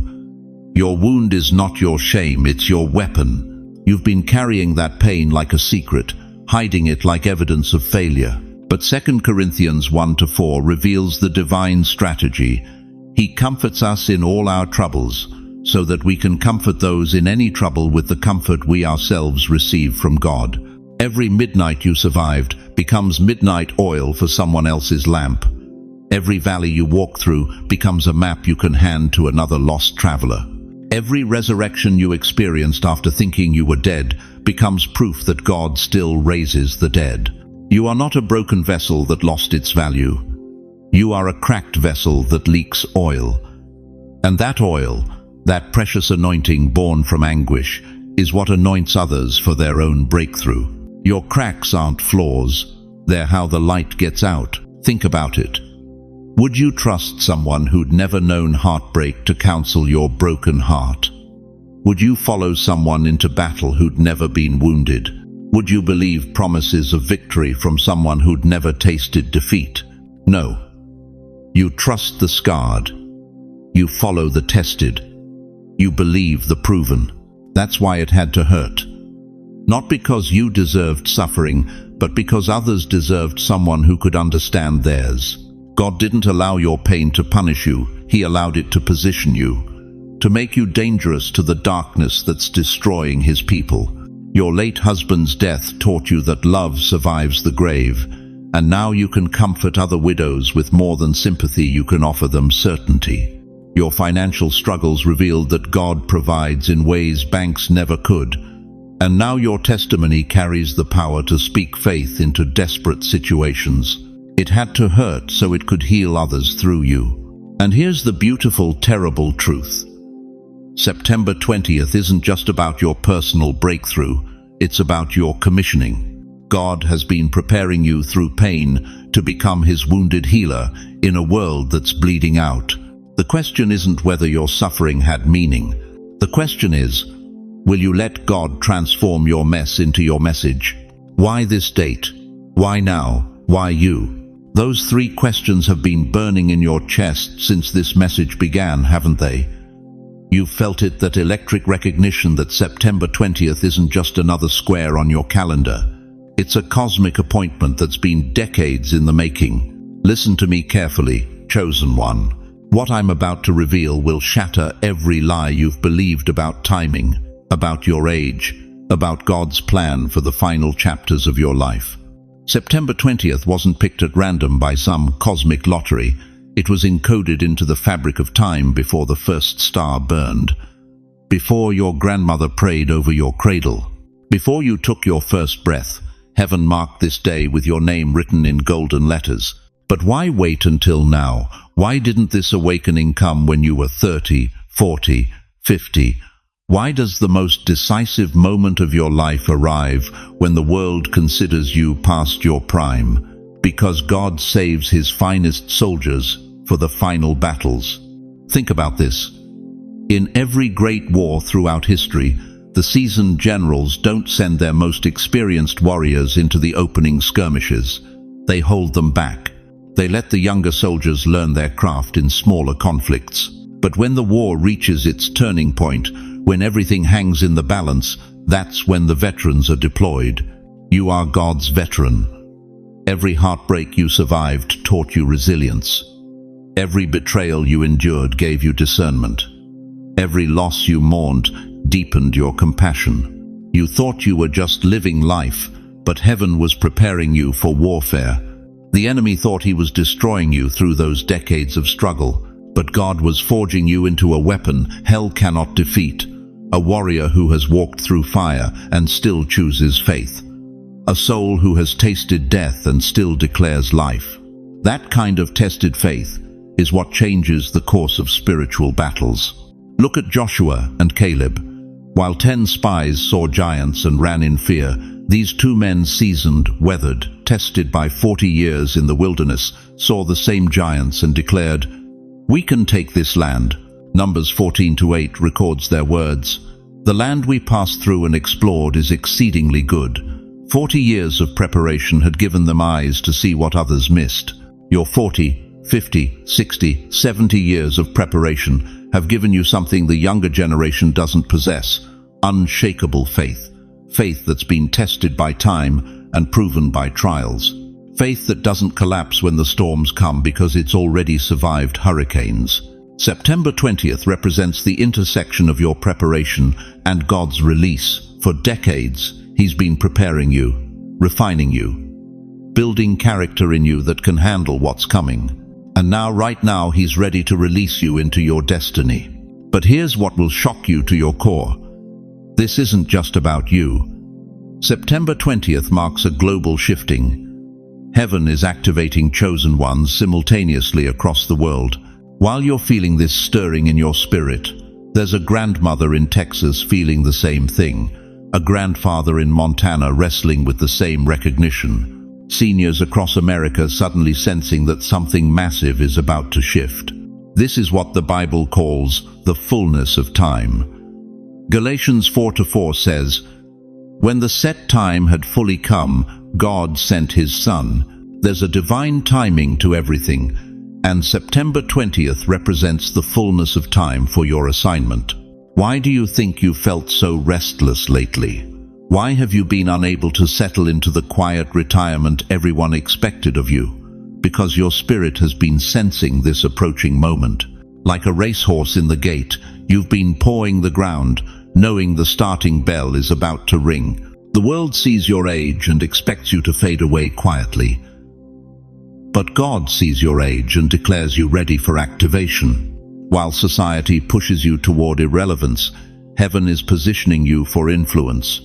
Your wound is not your shame, it's your weapon. You've been carrying that pain like a secret, hiding it like evidence of failure. But 2 Corinthians 1-4 reveals the divine strategy. He comforts us in all our troubles, so that we can comfort those in any trouble with the comfort we ourselves receive from God. Every midnight you survived becomes midnight oil for someone else's lamp. Every valley you walk through becomes a map you can hand to another lost traveler. Every resurrection you experienced after thinking you were dead becomes proof that God still raises the dead. You are not a broken vessel that lost its value. You are a cracked vessel that leaks oil. And that oil, that precious anointing born from anguish, is what anoints others for their own breakthrough. Your cracks aren't flaws, they're how the light gets out. Think about it. Would you trust someone who'd never known heartbreak to counsel your broken heart? Would you follow someone into battle who'd never been wounded? Would you believe promises of victory from someone who'd never tasted defeat? No. You trust the scarred. You follow the tested. You believe the proven. That's why it had to hurt. Not because you deserved suffering, but because others deserved someone who could understand theirs. God didn't allow your pain to punish you. He allowed it to position you, to make you dangerous to the darkness that's destroying His people. Your late husband's death taught you that love survives the grave, and now you can comfort other widows with more than sympathy. You can offer them certainty. Your financial struggles revealed that God provides in ways banks never could, and now your testimony carries the power to speak faith into desperate situations. It had to hurt so it could heal others through you. And here's the beautiful, terrible truth. September 20th isn't just about your personal breakthrough, it's about your commissioning. God has been preparing you through pain to become His wounded healer in a world that's bleeding out. The question isn't whether your suffering had meaning. The question is, will you let God transform your mess into your message? Why this date? Why now? Why you? Those three questions have been burning in your chest since this message began, haven't they? You've felt it, that electric recognition that September 20th isn't just another square on your calendar. It's a cosmic appointment that's been decades in the making. Listen to me carefully, chosen one. What I'm about to reveal will shatter every lie you've believed about timing, about your age, about God's plan for the final chapters of your life. September 20th wasn't picked at random by some cosmic lottery. It was encoded into the fabric of time before the first star burned, before your grandmother prayed over your cradle, before you took your first breath. Heaven marked this day with your name written in golden letters. But why wait until now? Why didn't this awakening come when you were 30, 40, 50? Why does the most decisive moment of your life arrive when the world considers you past your prime? Because God saves His finest soldiers for the final battles. Think about this. In every great war throughout history, the seasoned generals don't send their most experienced warriors into the opening skirmishes. They hold them back. They let the younger soldiers learn their craft in smaller conflicts. But when the war reaches its turning point, when everything hangs in the balance, that's when the veterans are deployed. You are God's veteran. Every heartbreak you survived taught you resilience. Every betrayal you endured gave you discernment. Every loss you mourned deepened your compassion. You thought you were just living life, but heaven was preparing you for warfare. The enemy thought he was destroying you through those decades of struggle, but God was forging you into a weapon hell cannot defeat. A warrior who has walked through fire and still chooses faith. A soul who has tasted death and still declares life. That kind of tested faith is what changes the course of spiritual battles. Look at Joshua and Caleb. While 10 spies saw giants and ran in fear, these 2 men, seasoned, weathered, tested by 40 years in the wilderness, saw the same giants and declared, "We can take this land." Numbers 14-8 records their words. The land we passed through and explored is exceedingly good. 40 years of preparation had given them eyes to see what others missed. Your 40, 50, 60, 70 years of preparation have given you something the younger generation doesn't possess: unshakable faith. Faith that's been tested by time and proven by trials. Faith that doesn't collapse when the storms come because it's already survived hurricanes. September 20th represents the intersection of your preparation and God's release. For decades, He's been preparing you, refining you, building character in you that can handle what's coming. And now, right now, He's ready to release you into your destiny. But here's what will shock you to your core. This isn't just about you. September 20th marks a global shifting. Heaven is activating chosen ones simultaneously across the world. While you're feeling this stirring in your spirit, there's a grandmother in Texas feeling the same thing, a grandfather in Montana wrestling with the same recognition. Seniors across America suddenly sensing that something massive is about to shift. This is what the Bible calls the fullness of time. Galatians 4:4 says, "When the set time had fully come, God sent his Son." There's a divine timing to everything, and September 20th represents the fullness of time for your assignment. Why do you think you felt so restless lately? Why have you been unable to settle into the quiet retirement everyone expected of you? Because your spirit has been sensing this approaching moment. Like a racehorse in the gate, you've been pawing the ground, knowing the starting bell is about to ring. The world sees your age and expects you to fade away quietly. But God sees your age and declares you ready for activation. While society pushes you toward irrelevance, heaven is positioning you for influence.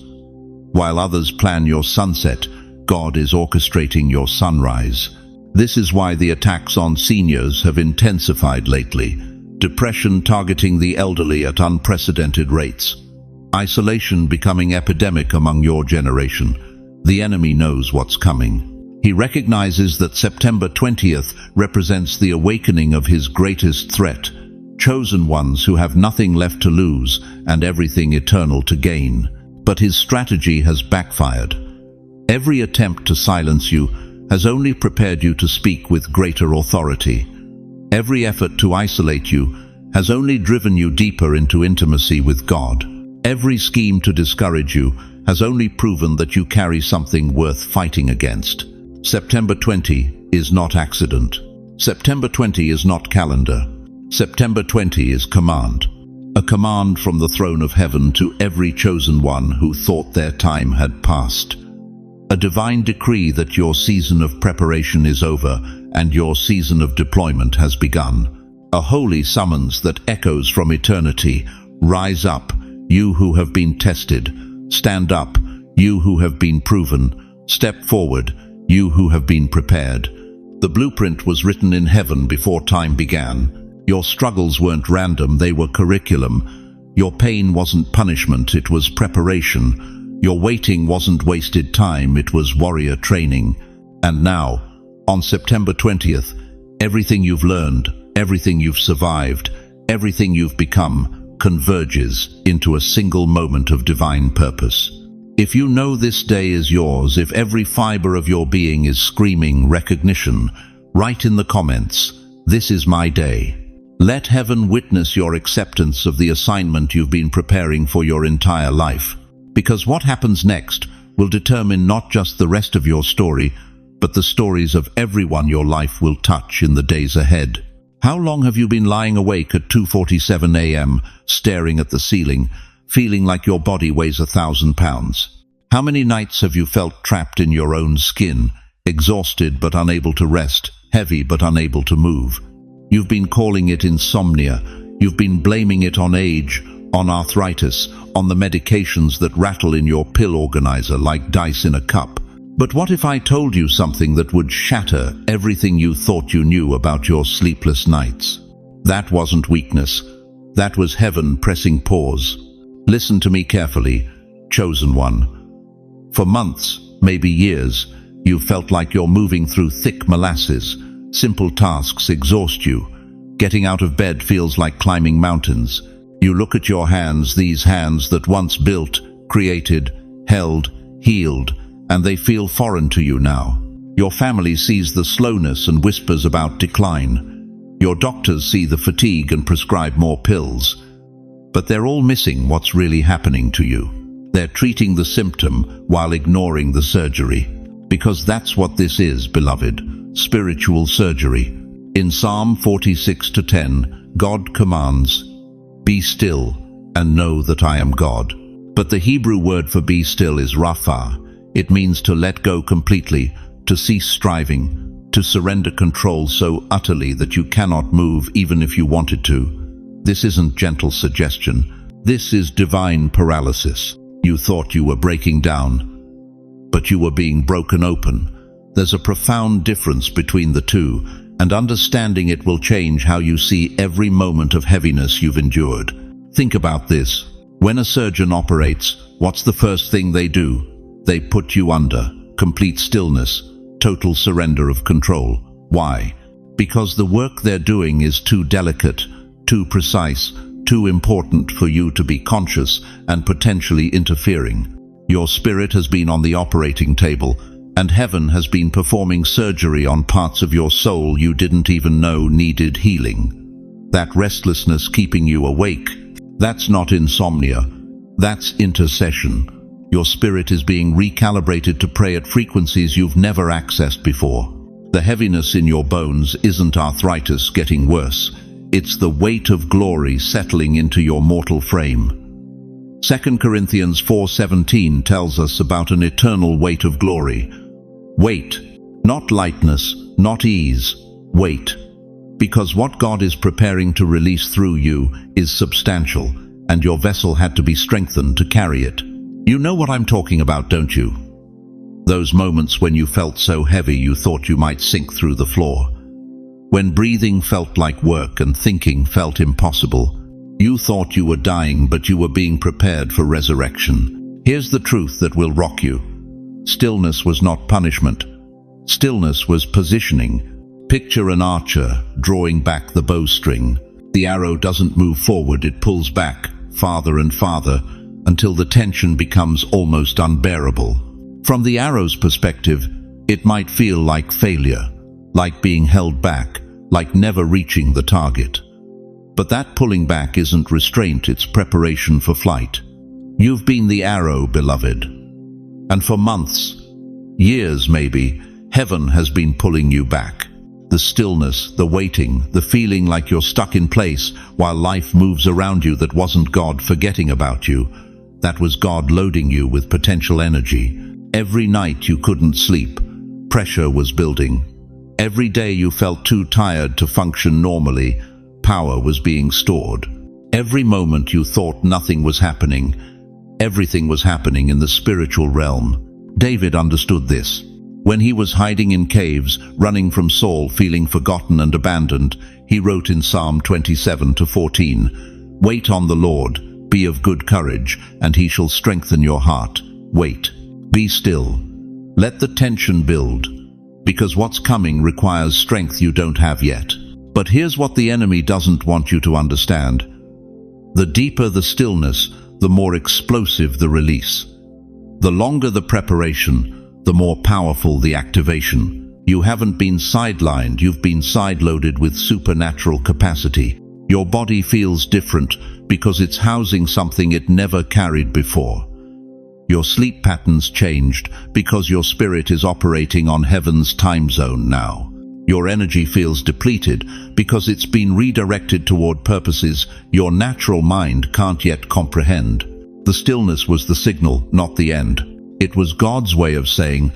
While others plan your sunset, God is orchestrating your sunrise. This is why the attacks on seniors have intensified lately. Depression targeting the elderly at unprecedented rates. Isolation becoming epidemic among your generation. The enemy knows what's coming. He recognizes that September 20th represents the awakening of his greatest threat, chosen ones who have nothing left to lose and everything eternal to gain. But his strategy has backfired. Every attempt to silence you has only prepared you to speak with greater authority. Every effort to isolate you has only driven you deeper into intimacy with God. Every scheme to discourage you has only proven that you carry something worth fighting against. September 20 is not accident. September 20 is not calendar. September 20 is command. A command from the throne of heaven to every chosen one who thought their time had passed. A divine decree that your season of preparation is over and your season of deployment has begun. A holy summons that echoes from eternity. Rise up, you who have been tested. Stand up, you who have been proven. Step forward, you who have been prepared. The blueprint was written in heaven before time began. Your struggles weren't random, they were curriculum. Your pain wasn't punishment, it was preparation. Your waiting wasn't wasted time, it was warrior training. And now, on September 20th, everything you've learned, everything you've survived, everything you've become, converges into a single moment of divine purpose. If you know this day is yours, if every fiber of your being is screaming recognition, write in the comments, "This is my day." Let heaven witness your acceptance of the assignment you've been preparing for your entire life. Because what happens next will determine not just the rest of your story, but the stories of everyone your life will touch in the days ahead. How long have you been lying awake at 2:47 a.m., staring at the ceiling, feeling like your body weighs 1,000 pounds? How many nights have you felt trapped in your own skin, exhausted but unable to rest, heavy but unable to move? You've been calling it insomnia. You've been blaming it on age, on arthritis, on the medications that rattle in your pill organizer like dice in a cup. But what if I told you something that would shatter everything you thought you knew about your sleepless nights? That wasn't weakness. That was heaven pressing pause. Listen to me carefully, chosen one. For months, maybe years, you felt like you're moving through thick molasses. Simple tasks exhaust you. Getting out of bed feels like climbing mountains. You look at your hands, these hands that once built, created, held, healed, and they feel foreign to you now. Your family sees the slowness and whispers about decline. Your doctors see the fatigue and prescribe more pills. But they're all missing what's really happening to you. They're treating the symptom while ignoring the surgery. Because that's what this is, beloved, spiritual surgery. In Psalm 46:10, God commands, "Be still and know that I am God." But the Hebrew word for be still is rapha. It means to let go completely, to cease striving, to surrender control so utterly that you cannot move even if you wanted to. This isn't gentle suggestion. This is divine paralysis. You thought you were breaking down, but you were being broken open. There's a profound difference between the two, and understanding it will change how you see every moment of heaviness you've endured. Think about this. When a surgeon operates, what's the first thing they do? They put you under complete stillness, total surrender of control. Why? Because the work they're doing is too delicate, too precise, too important for you to be conscious and potentially interfering. Your spirit has been on the operating table, and heaven has been performing surgery on parts of your soul you didn't even know needed healing. That restlessness keeping you awake, that's not insomnia, that's intercession. Your spirit is being recalibrated to pray at frequencies you've never accessed before. The heaviness in your bones isn't arthritis getting worse. It's the weight of glory settling into your mortal frame. 2 Corinthians 4:17 tells us about an eternal weight of glory. Weight, not lightness, not ease, weight. Because what God is preparing to release through you is substantial, and your vessel had to be strengthened to carry it. You know what I'm talking about, don't you? Those moments when you felt so heavy you thought you might sink through the floor. When breathing felt like work and thinking felt impossible. You thought you were dying, but you were being prepared for resurrection. Here's the truth that will rock you. Stillness was not punishment. Stillness was positioning. Picture an archer drawing back the bowstring. The arrow doesn't move forward, it pulls back, farther and farther, until the tension becomes almost unbearable. From the arrow's perspective, it might feel like failure, like being held back, like never reaching the target. But that pulling back isn't restraint, it's preparation for flight. You've been the arrow, beloved. And for months, years maybe, heaven has been pulling you back. The stillness, the waiting, the feeling like you're stuck in place while life moves around you, that wasn't God forgetting about you. That was God loading you with potential energy. Every night you couldn't sleep. Pressure was building. Every day you felt too tired to function normally. Power was being stored. Every moment you thought nothing was happening. Everything was happening in the spiritual realm. David understood this. When he was hiding in caves, running from Saul, feeling forgotten and abandoned, he wrote in Psalm 27:14, "Wait on the Lord, be of good courage, and he shall strengthen your heart." Wait. Be still. Let the tension build, because what's coming requires strength you don't have yet. But here's what the enemy doesn't want you to understand. The deeper the stillness, the more explosive the release. The longer the preparation, the more powerful the activation. You haven't been sidelined, you've been sideloaded with supernatural capacity. Your body feels different because it's housing something it never carried before. Your sleep patterns changed because your spirit is operating on heaven's time zone now. Your energy feels depleted because it's been redirected toward purposes your natural mind can't yet comprehend. The stillness was the signal, not the end. It was God's way of saying,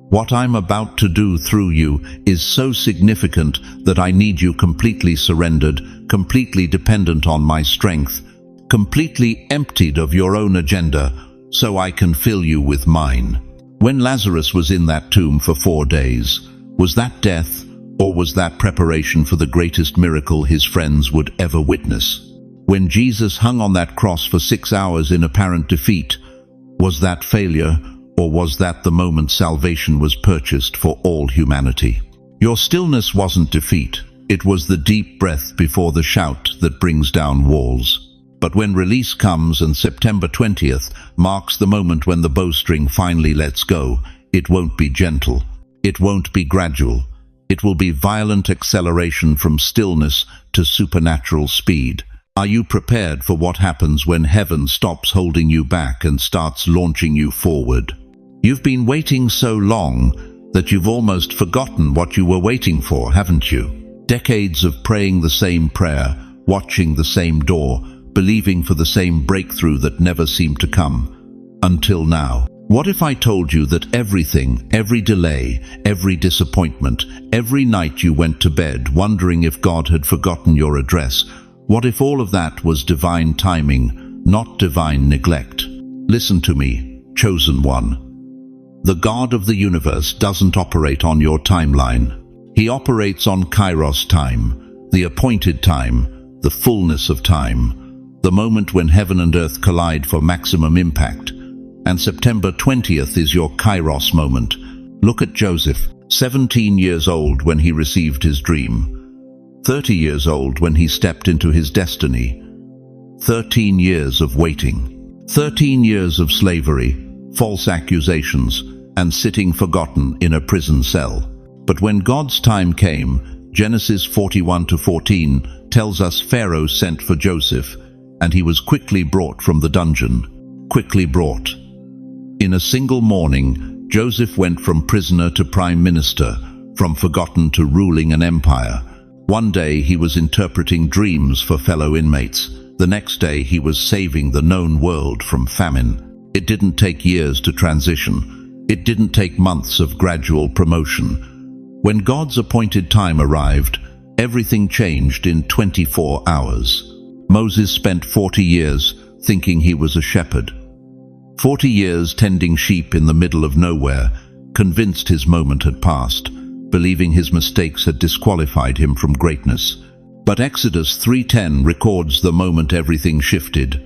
"What I'm about to do through you is so significant that I need you completely surrendered, completely dependent on my strength, completely emptied of your own agenda, so I can fill you with mine." When Lazarus was in that tomb for 4 days, was that death, or was that preparation for the greatest miracle his friends would ever witness? When Jesus hung on that cross for 6 hours in apparent defeat, was that failure, or was that the moment salvation was purchased for all humanity? Your stillness wasn't defeat. It was the deep breath before the shout that brings down walls. But when release comes and September 20th marks the moment when the bowstring finally lets go, it won't be gentle. It won't be gradual. It will be violent acceleration from stillness to supernatural speed. Are you prepared for what happens when heaven stops holding you back and starts launching you forward? You've been waiting so long that you've almost forgotten what you were waiting for, haven't you? Decades of praying the same prayer, watching the same door, believing for the same breakthrough that never seemed to come. Until now. What if I told you that everything, every delay, every disappointment, every night you went to bed wondering if God had forgotten your address, what if all of that was divine timing, not divine neglect? Listen to me, chosen one. The God of the universe doesn't operate on your timeline. He operates on Kairos time, the appointed time, the fullness of time, the moment when heaven and earth collide for maximum impact. And September 20th is your Kairos moment. Look at Joseph. 17 years old when he received his dream, 30 years old when he stepped into his destiny, 13 years of waiting, 13 years of slavery, false accusations, and sitting forgotten in a prison cell. But when God's time came, Genesis 41-14 tells us Pharaoh sent for Joseph, and he was quickly brought from the dungeon. Quickly brought. In a single morning, Joseph went from prisoner to prime minister, from forgotten to ruling an empire. One day he was interpreting dreams for fellow inmates. The next day he was saving the known world from famine. It didn't take years to transition. It didn't take months of gradual promotion. When God's appointed time arrived, everything changed in 24 hours. Moses spent 40 years thinking he was a shepherd. 40 years tending sheep in the middle of nowhere, convinced his moment had passed, believing his mistakes had disqualified him from greatness. But Exodus 3:10 records the moment everything shifted.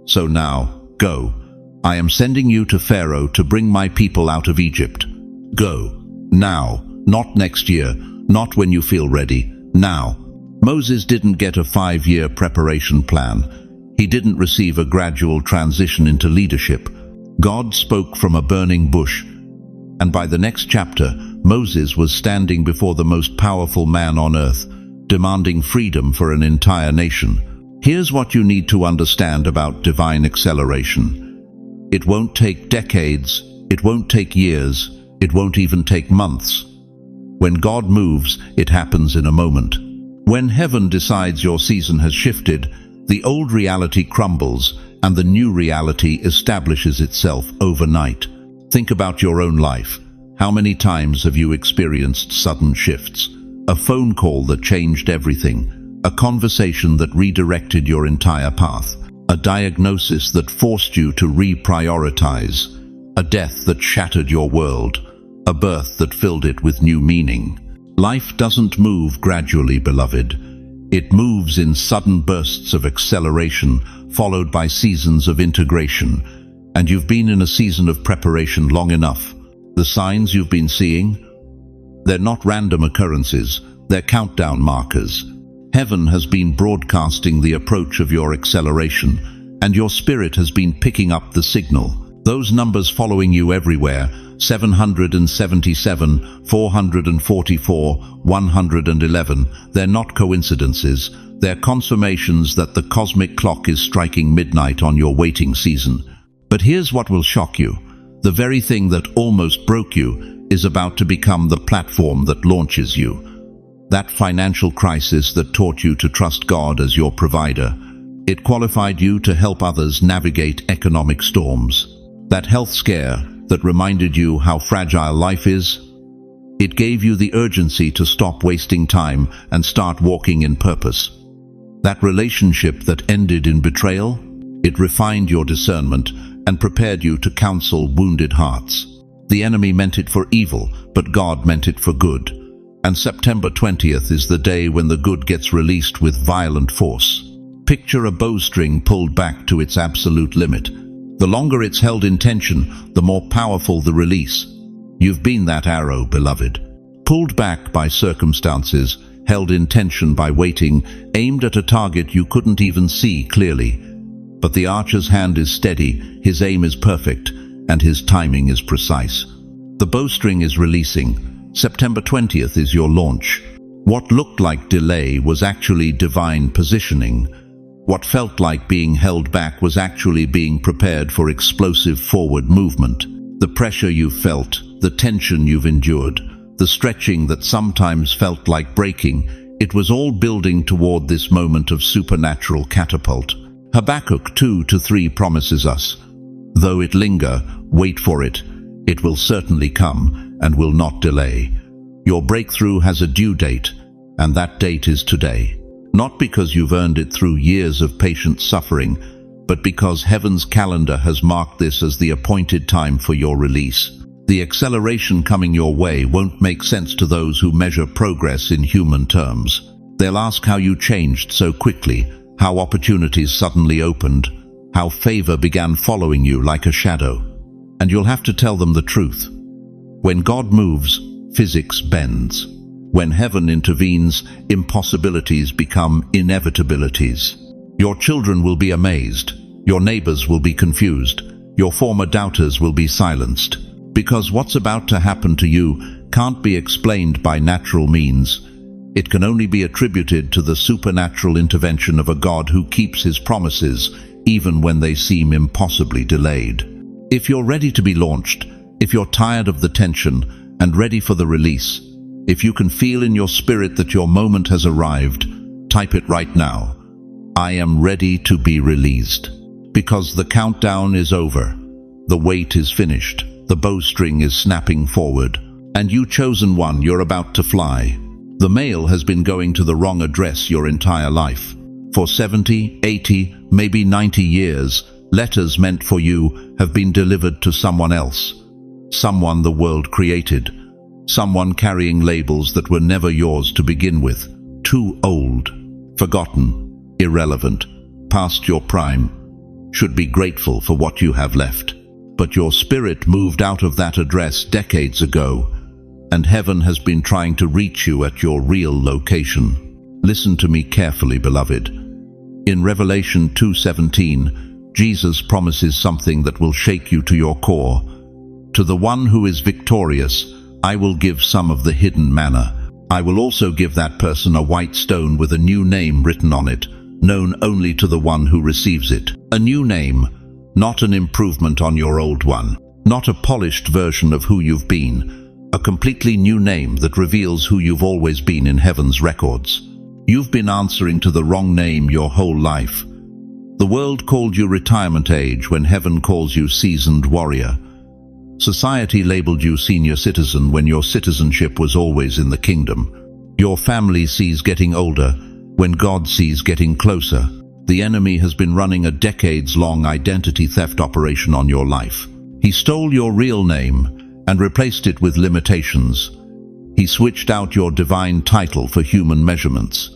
So now, go. I am sending you to Pharaoh to bring my people out of Egypt. Go. Now. Not next year. Not when you feel ready. Now. Moses didn't get a 5-year preparation plan. He didn't receive a gradual transition into leadership. God spoke from a burning bush. And by the next chapter, Moses was standing before the most powerful man on earth, demanding freedom for an entire nation. Here's what you need to understand about divine acceleration. It won't take decades, it won't take years, it won't even take months. When God moves, it happens in a moment. When heaven decides your season has shifted, the old reality crumbles and the new reality establishes itself overnight. Think about your own life. How many times have you experienced sudden shifts? A phone call that changed everything, a conversation that redirected your entire path, a diagnosis that forced you to reprioritize, a death that shattered your world, a birth that filled it with new meaning. Life doesn't move gradually, beloved. It moves in sudden bursts of acceleration, followed by seasons of integration. And you've been in a season of preparation long enough. The signs you've been seeing? They're not random occurrences, they're countdown markers. Heaven has been broadcasting the approach of your acceleration, and your spirit has been picking up the signal. Those numbers following you everywhere, 777, 444, 111, they're not coincidences. They're confirmations that the cosmic clock is striking midnight on your waiting season. But here's what will shock you. The very thing that almost broke you is about to become the platform that launches you. That financial crisis that taught you to trust God as your provider. It qualified you to help others navigate economic storms. That health scare that reminded you how fragile life is. It gave you the urgency to stop wasting time and start walking in purpose. That relationship that ended in betrayal. It refined your discernment and prepared you to counsel wounded hearts. The enemy meant it for evil, but God meant it for good. And September 20th is the day when the good gets released with violent force. Picture a bowstring pulled back to its absolute limit. The longer it's held in tension, the more powerful the release. You've been that arrow, beloved. Pulled back by circumstances, held in tension by waiting, aimed at a target you couldn't even see clearly. But the archer's hand is steady, his aim is perfect, and his timing is precise. The bowstring is releasing. September 20th is your launch. What looked like delay was actually divine positioning. What felt like being held back was actually being prepared for explosive forward movement. The pressure you've felt, the tension you've endured, the stretching that sometimes felt like breaking, it was all building toward this moment of supernatural catapult. Habakkuk 2-3 promises us, though it linger, wait for it. It will certainly come and will not delay. Your breakthrough has a due date, and that date is today. Not because you've earned it through years of patient suffering, but because heaven's calendar has marked this as the appointed time for your release. The acceleration coming your way won't make sense to those who measure progress in human terms. They'll ask how you changed so quickly, how opportunities suddenly opened, how favor began following you like a shadow. And you'll have to tell them the truth. When God moves, physics bends. When heaven intervenes, impossibilities become inevitabilities. Your children will be amazed. Your neighbors will be confused. Your former doubters will be silenced. Because what's about to happen to you can't be explained by natural means. It can only be attributed to the supernatural intervention of a God who keeps his promises, even when they seem impossibly delayed. If you're ready to be launched, if you're tired of the tension and ready for the release, if you can feel in your spirit that your moment has arrived, type it right now. I am ready to be released. Because the countdown is over. The wait is finished. The bowstring is snapping forward. And you chosen one, you're about to fly. The mail has been going to the wrong address your entire life. For 70, 80, maybe 90 years, letters meant for you have been delivered to someone else. Someone the world created. Someone carrying labels that were never yours to begin with. Too old, forgotten, irrelevant, past your prime. Should be grateful for what you have left. But your spirit moved out of that address decades ago, and heaven has been trying to reach you at your real location. Listen to me carefully, beloved. In Revelation 2:17, Jesus promises something that will shake you to your core. To the one who is victorious, I will give some of the hidden manna. I will also give that person a white stone with a new name written on it, known only to the one who receives it. A new name, not an improvement on your old one, not a polished version of who you've been, a completely new name that reveals who you've always been in heaven's records. You've been answering to the wrong name your whole life. The world called you retirement age when heaven calls you seasoned warrior. Society labeled you senior citizen when your citizenship was always in the kingdom. Your family sees getting older when God sees getting closer. The enemy has been running a decades-long identity theft operation on your life. He stole your real name and replaced it with limitations. He switched out your divine title for human measurements.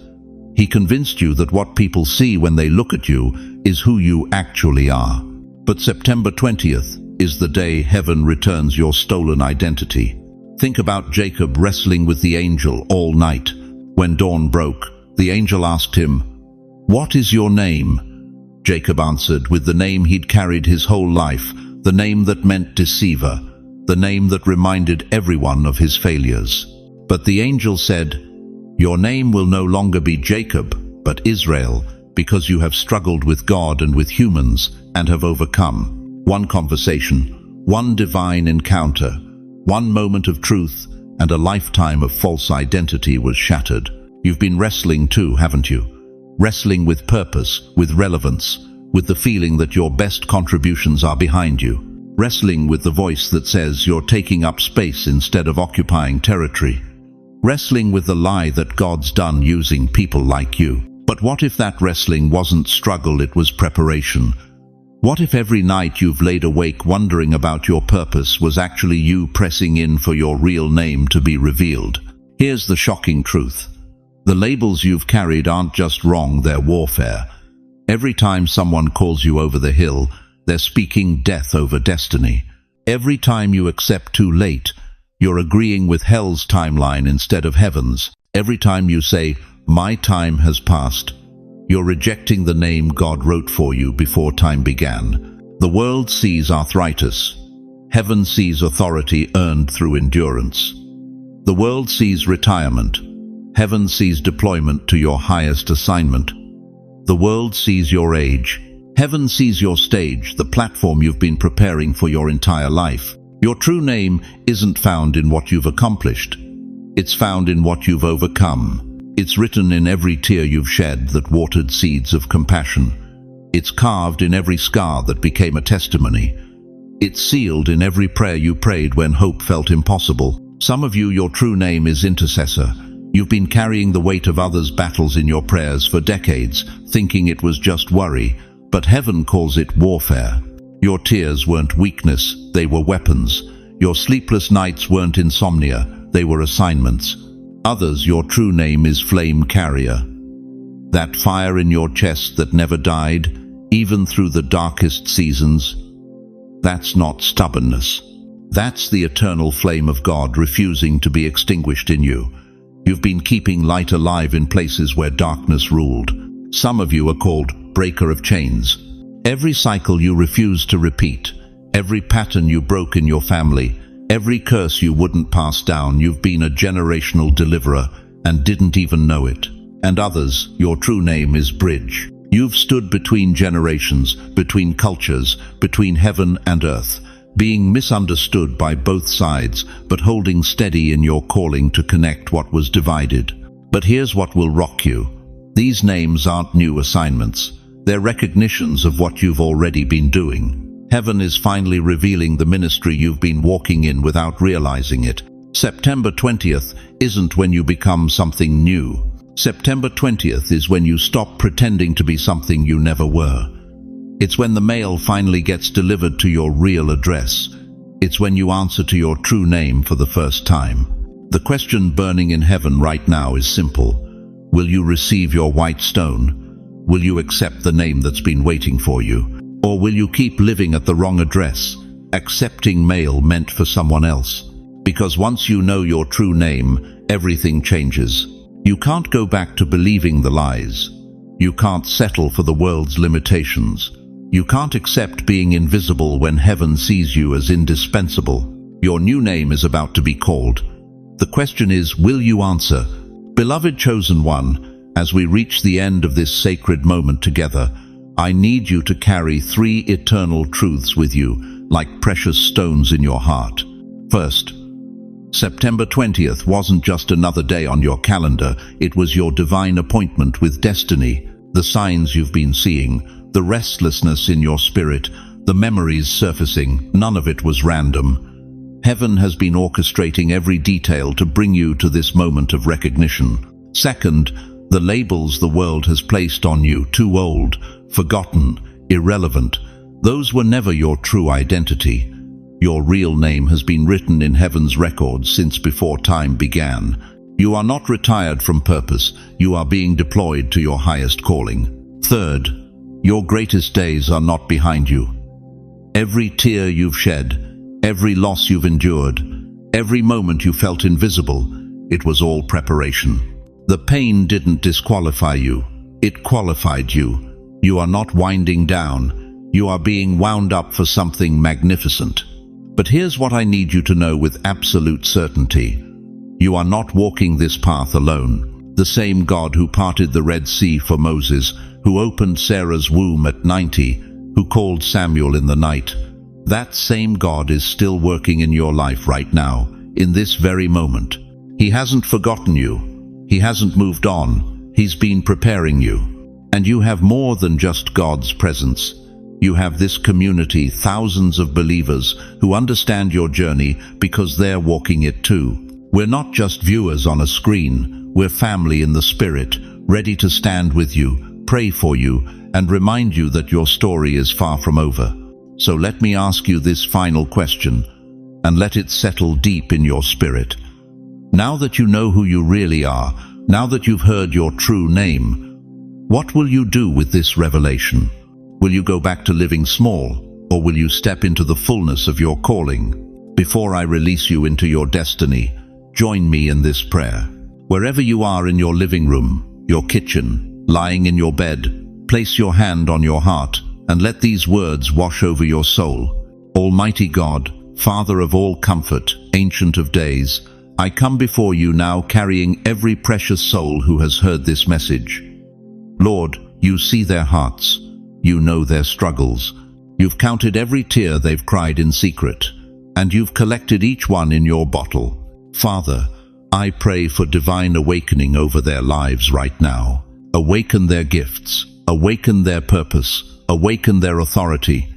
He convinced you that what people see when they look at you is who you actually are. But September 20th is the day heaven returns your stolen identity. Think about Jacob wrestling with the angel all night. When dawn broke, the angel asked him, "What is your name?" Jacob answered with the name he'd carried his whole life, the name that meant deceiver, the name that reminded everyone of his failures. But the angel said, "Your name will no longer be Jacob, but Israel, because you have struggled with God and with humans and have overcome." One conversation, one divine encounter, one moment of truth, and a lifetime of false identity was shattered. You've been wrestling too, haven't you? Wrestling with purpose, with relevance, with the feeling that your best contributions are behind you. Wrestling with the voice that says you're taking up space instead of occupying territory. Wrestling with the lie that God's done using people like you. But what if that wrestling wasn't struggle, it was preparation? What if every night you've laid awake wondering about your purpose was actually you pressing in for your real name to be revealed? Here's the shocking truth. The labels you've carried aren't just wrong, they're warfare. Every time someone calls you over the hill, they're speaking death over destiny. Every time you accept too late, you're agreeing with hell's timeline instead of heaven's. Every time you say, "My time has passed," you're rejecting the name God wrote for you before time began. The world sees arthritis. Heaven sees authority earned through endurance. The world sees retirement. Heaven sees deployment to your highest assignment. The world sees your age. Heaven sees your stage, the platform you've been preparing for your entire life. Your true name isn't found in what you've accomplished. It's found in what you've overcome. It's written in every tear you've shed that watered seeds of compassion. It's carved in every scar that became a testimony. It's sealed in every prayer you prayed when hope felt impossible. Some of you, your true name is intercessor. You've been carrying the weight of others' battles in your prayers for decades, thinking it was just worry, but heaven calls it warfare. Your tears weren't weakness, they were weapons. Your sleepless nights weren't insomnia, they were assignments. Others, your true name is flame carrier. That fire in your chest that never died, even through the darkest seasons. That's not stubbornness. That's the eternal flame of God refusing to be extinguished in you. You've been keeping light alive in places where darkness ruled. Some of you are called breaker of chains. Every cycle you refused to repeat, every pattern you broke in your family, every curse you wouldn't pass down, you've been a generational deliverer and didn't even know it. And others, your true name is Bridge. You've stood between generations, between cultures, between heaven and earth, being misunderstood by both sides, but holding steady in your calling to connect what was divided. But here's what will rock you. These names aren't new assignments. They're recognitions of what you've already been doing. Heaven is finally revealing the ministry you've been walking in without realizing it. September 20th isn't when you become something new. September 20th is when you stop pretending to be something you never were. It's when the mail finally gets delivered to your real address. It's when you answer to your true name for the first time. The question burning in heaven right now is simple. Will you receive your white stone? Will you accept the name that's been waiting for you? Or will you keep living at the wrong address, accepting mail meant for someone else? Because once you know your true name, everything changes. You can't go back to believing the lies. You can't settle for the world's limitations. You can't accept being invisible when heaven sees you as indispensable. Your new name is about to be called. The question is, will you answer? Beloved chosen one, as we reach the end of this sacred moment together, I need you to carry 3 eternal truths with you, like precious stones in your heart. First, September 20th wasn't just another day on your calendar, it was your divine appointment with destiny. The signs you've been seeing, the restlessness in your spirit, the memories surfacing, none of it was random. Heaven has been orchestrating every detail to bring you to this moment of recognition. Second, the labels the world has placed on you, too old, forgotten, irrelevant, those were never your true identity. Your real name has been written in heaven's records since before time began. You are not retired from purpose, you are being deployed to your highest calling. Third, your greatest days are not behind you. Every tear you've shed, every loss you've endured, every moment you felt invisible, it was all preparation. The pain didn't disqualify you, it qualified you. You are not winding down, you are being wound up for something magnificent. But here's what I need you to know with absolute certainty. You are not walking this path alone. The same God who parted the Red Sea for Moses, who opened Sarah's womb at 90, who called Samuel in the night, that same God is still working in your life right now, in this very moment. He hasn't forgotten you. He hasn't moved on. He's been preparing you. And you have more than just God's presence. You have this community, thousands of believers who understand your journey because they're walking it too. We're not just viewers on a screen, we're family in the spirit, ready to stand with you, pray for you, and remind you that your story is far from over. So let me ask you this final question, and let it settle deep in your spirit. Now that you know who you really are, now that you've heard your true name, what will you do with this revelation? Will you go back to living small, or will you step into the fullness of your calling? Before I release you into your destiny, join me in this prayer. Wherever you are in your living room, your kitchen, lying in your bed, place your hand on your heart and let these words wash over your soul. Almighty God, Father of all comfort, Ancient of Days, I come before you now carrying every precious soul who has heard this message. Lord, you see their hearts. You know their struggles. You've counted every tear they've cried in secret, and you've collected each one in your bottle. Father, I pray for divine awakening over their lives right now. Awaken their gifts, awaken their purpose, awaken their authority.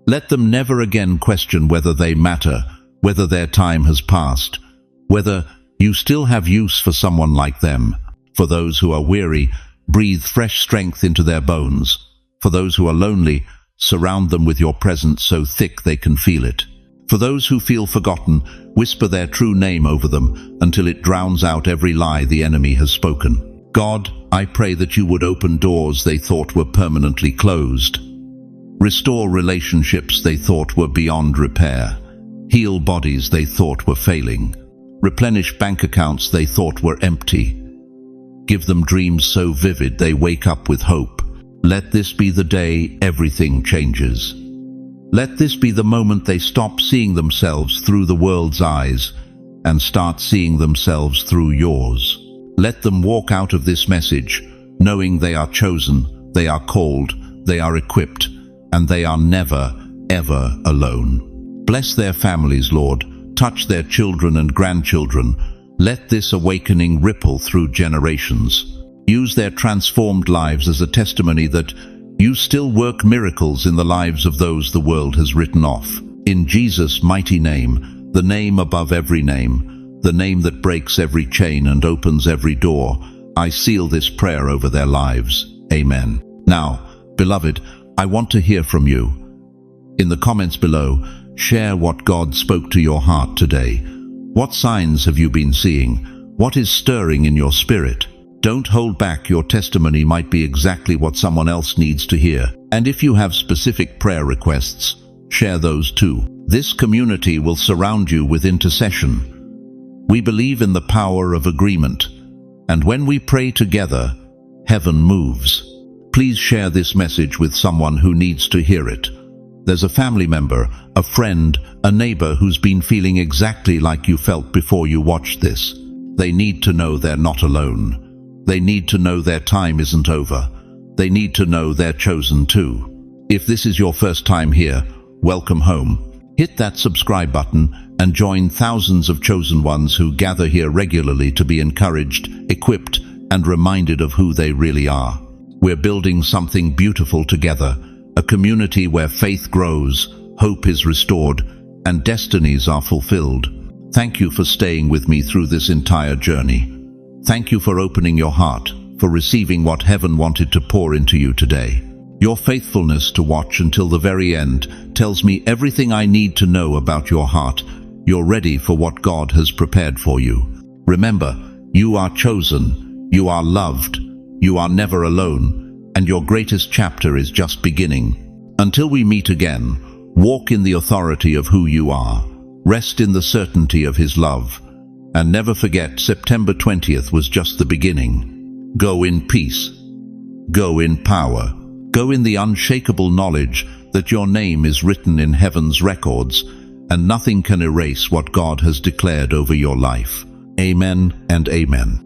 Let them never again question whether they matter, whether their time has passed, whether you still have use for someone like them. For those who are weary, breathe fresh strength into their bones. For those who are lonely, surround them with your presence so thick they can feel it. For those who feel forgotten, whisper their true name over them until it drowns out every lie the enemy has spoken. God, I pray that you would open doors they thought were permanently closed. Restore relationships they thought were beyond repair. Heal bodies they thought were failing. Replenish bank accounts they thought were empty. Give them dreams so vivid they wake up with hope. Let this be the day everything changes. Let this be the moment they stop seeing themselves through the world's eyes and start seeing themselves through yours. Let them walk out of this message knowing they are chosen, they are called, they are equipped, and they are never, ever alone. Bless their families, Lord. Touch their children and grandchildren. Let this awakening ripple through generations. Use their transformed lives as a testimony that you still work miracles in the lives of those the world has written off. In Jesus' mighty name, the name above every name, the name that breaks every chain and opens every door, I seal this prayer over their lives. Amen. Now, beloved, I want to hear from you. In the comments below, share what God spoke to your heart today. What signs have you been seeing? What is stirring in your spirit? Don't hold back. Your testimony might be exactly what someone else needs to hear. And if you have specific prayer requests, share those too. This community will surround you with intercession. We believe in the power of agreement, and when we pray together, heaven moves. Please share this message with someone who needs to hear it. There's a family member, a friend, a neighbor who's been feeling exactly like you felt before you watched this. They need to know they're not alone. They need to know their time isn't over. They need to know they're chosen too. If this is your first time here, welcome home. Hit that subscribe button and join thousands of chosen ones who gather here regularly to be encouraged, equipped, and reminded of who they really are. We're building something beautiful together, a community where faith grows, hope is restored, and destinies are fulfilled. Thank you for staying with me through this entire journey. Thank you for opening your heart, for receiving what heaven wanted to pour into you today. Your faithfulness to watch until the very end tells me everything I need to know about your heart. You're ready for what God has prepared for you. Remember, you are chosen, you are loved, you are never alone, and your greatest chapter is just beginning. Until we meet again, walk in the authority of who you are. Rest in the certainty of His love. And never forget, September 20th was just the beginning. Go in peace. Go in power. Go in the unshakable knowledge that your name is written in heaven's records, and nothing can erase what God has declared over your life. Amen and amen.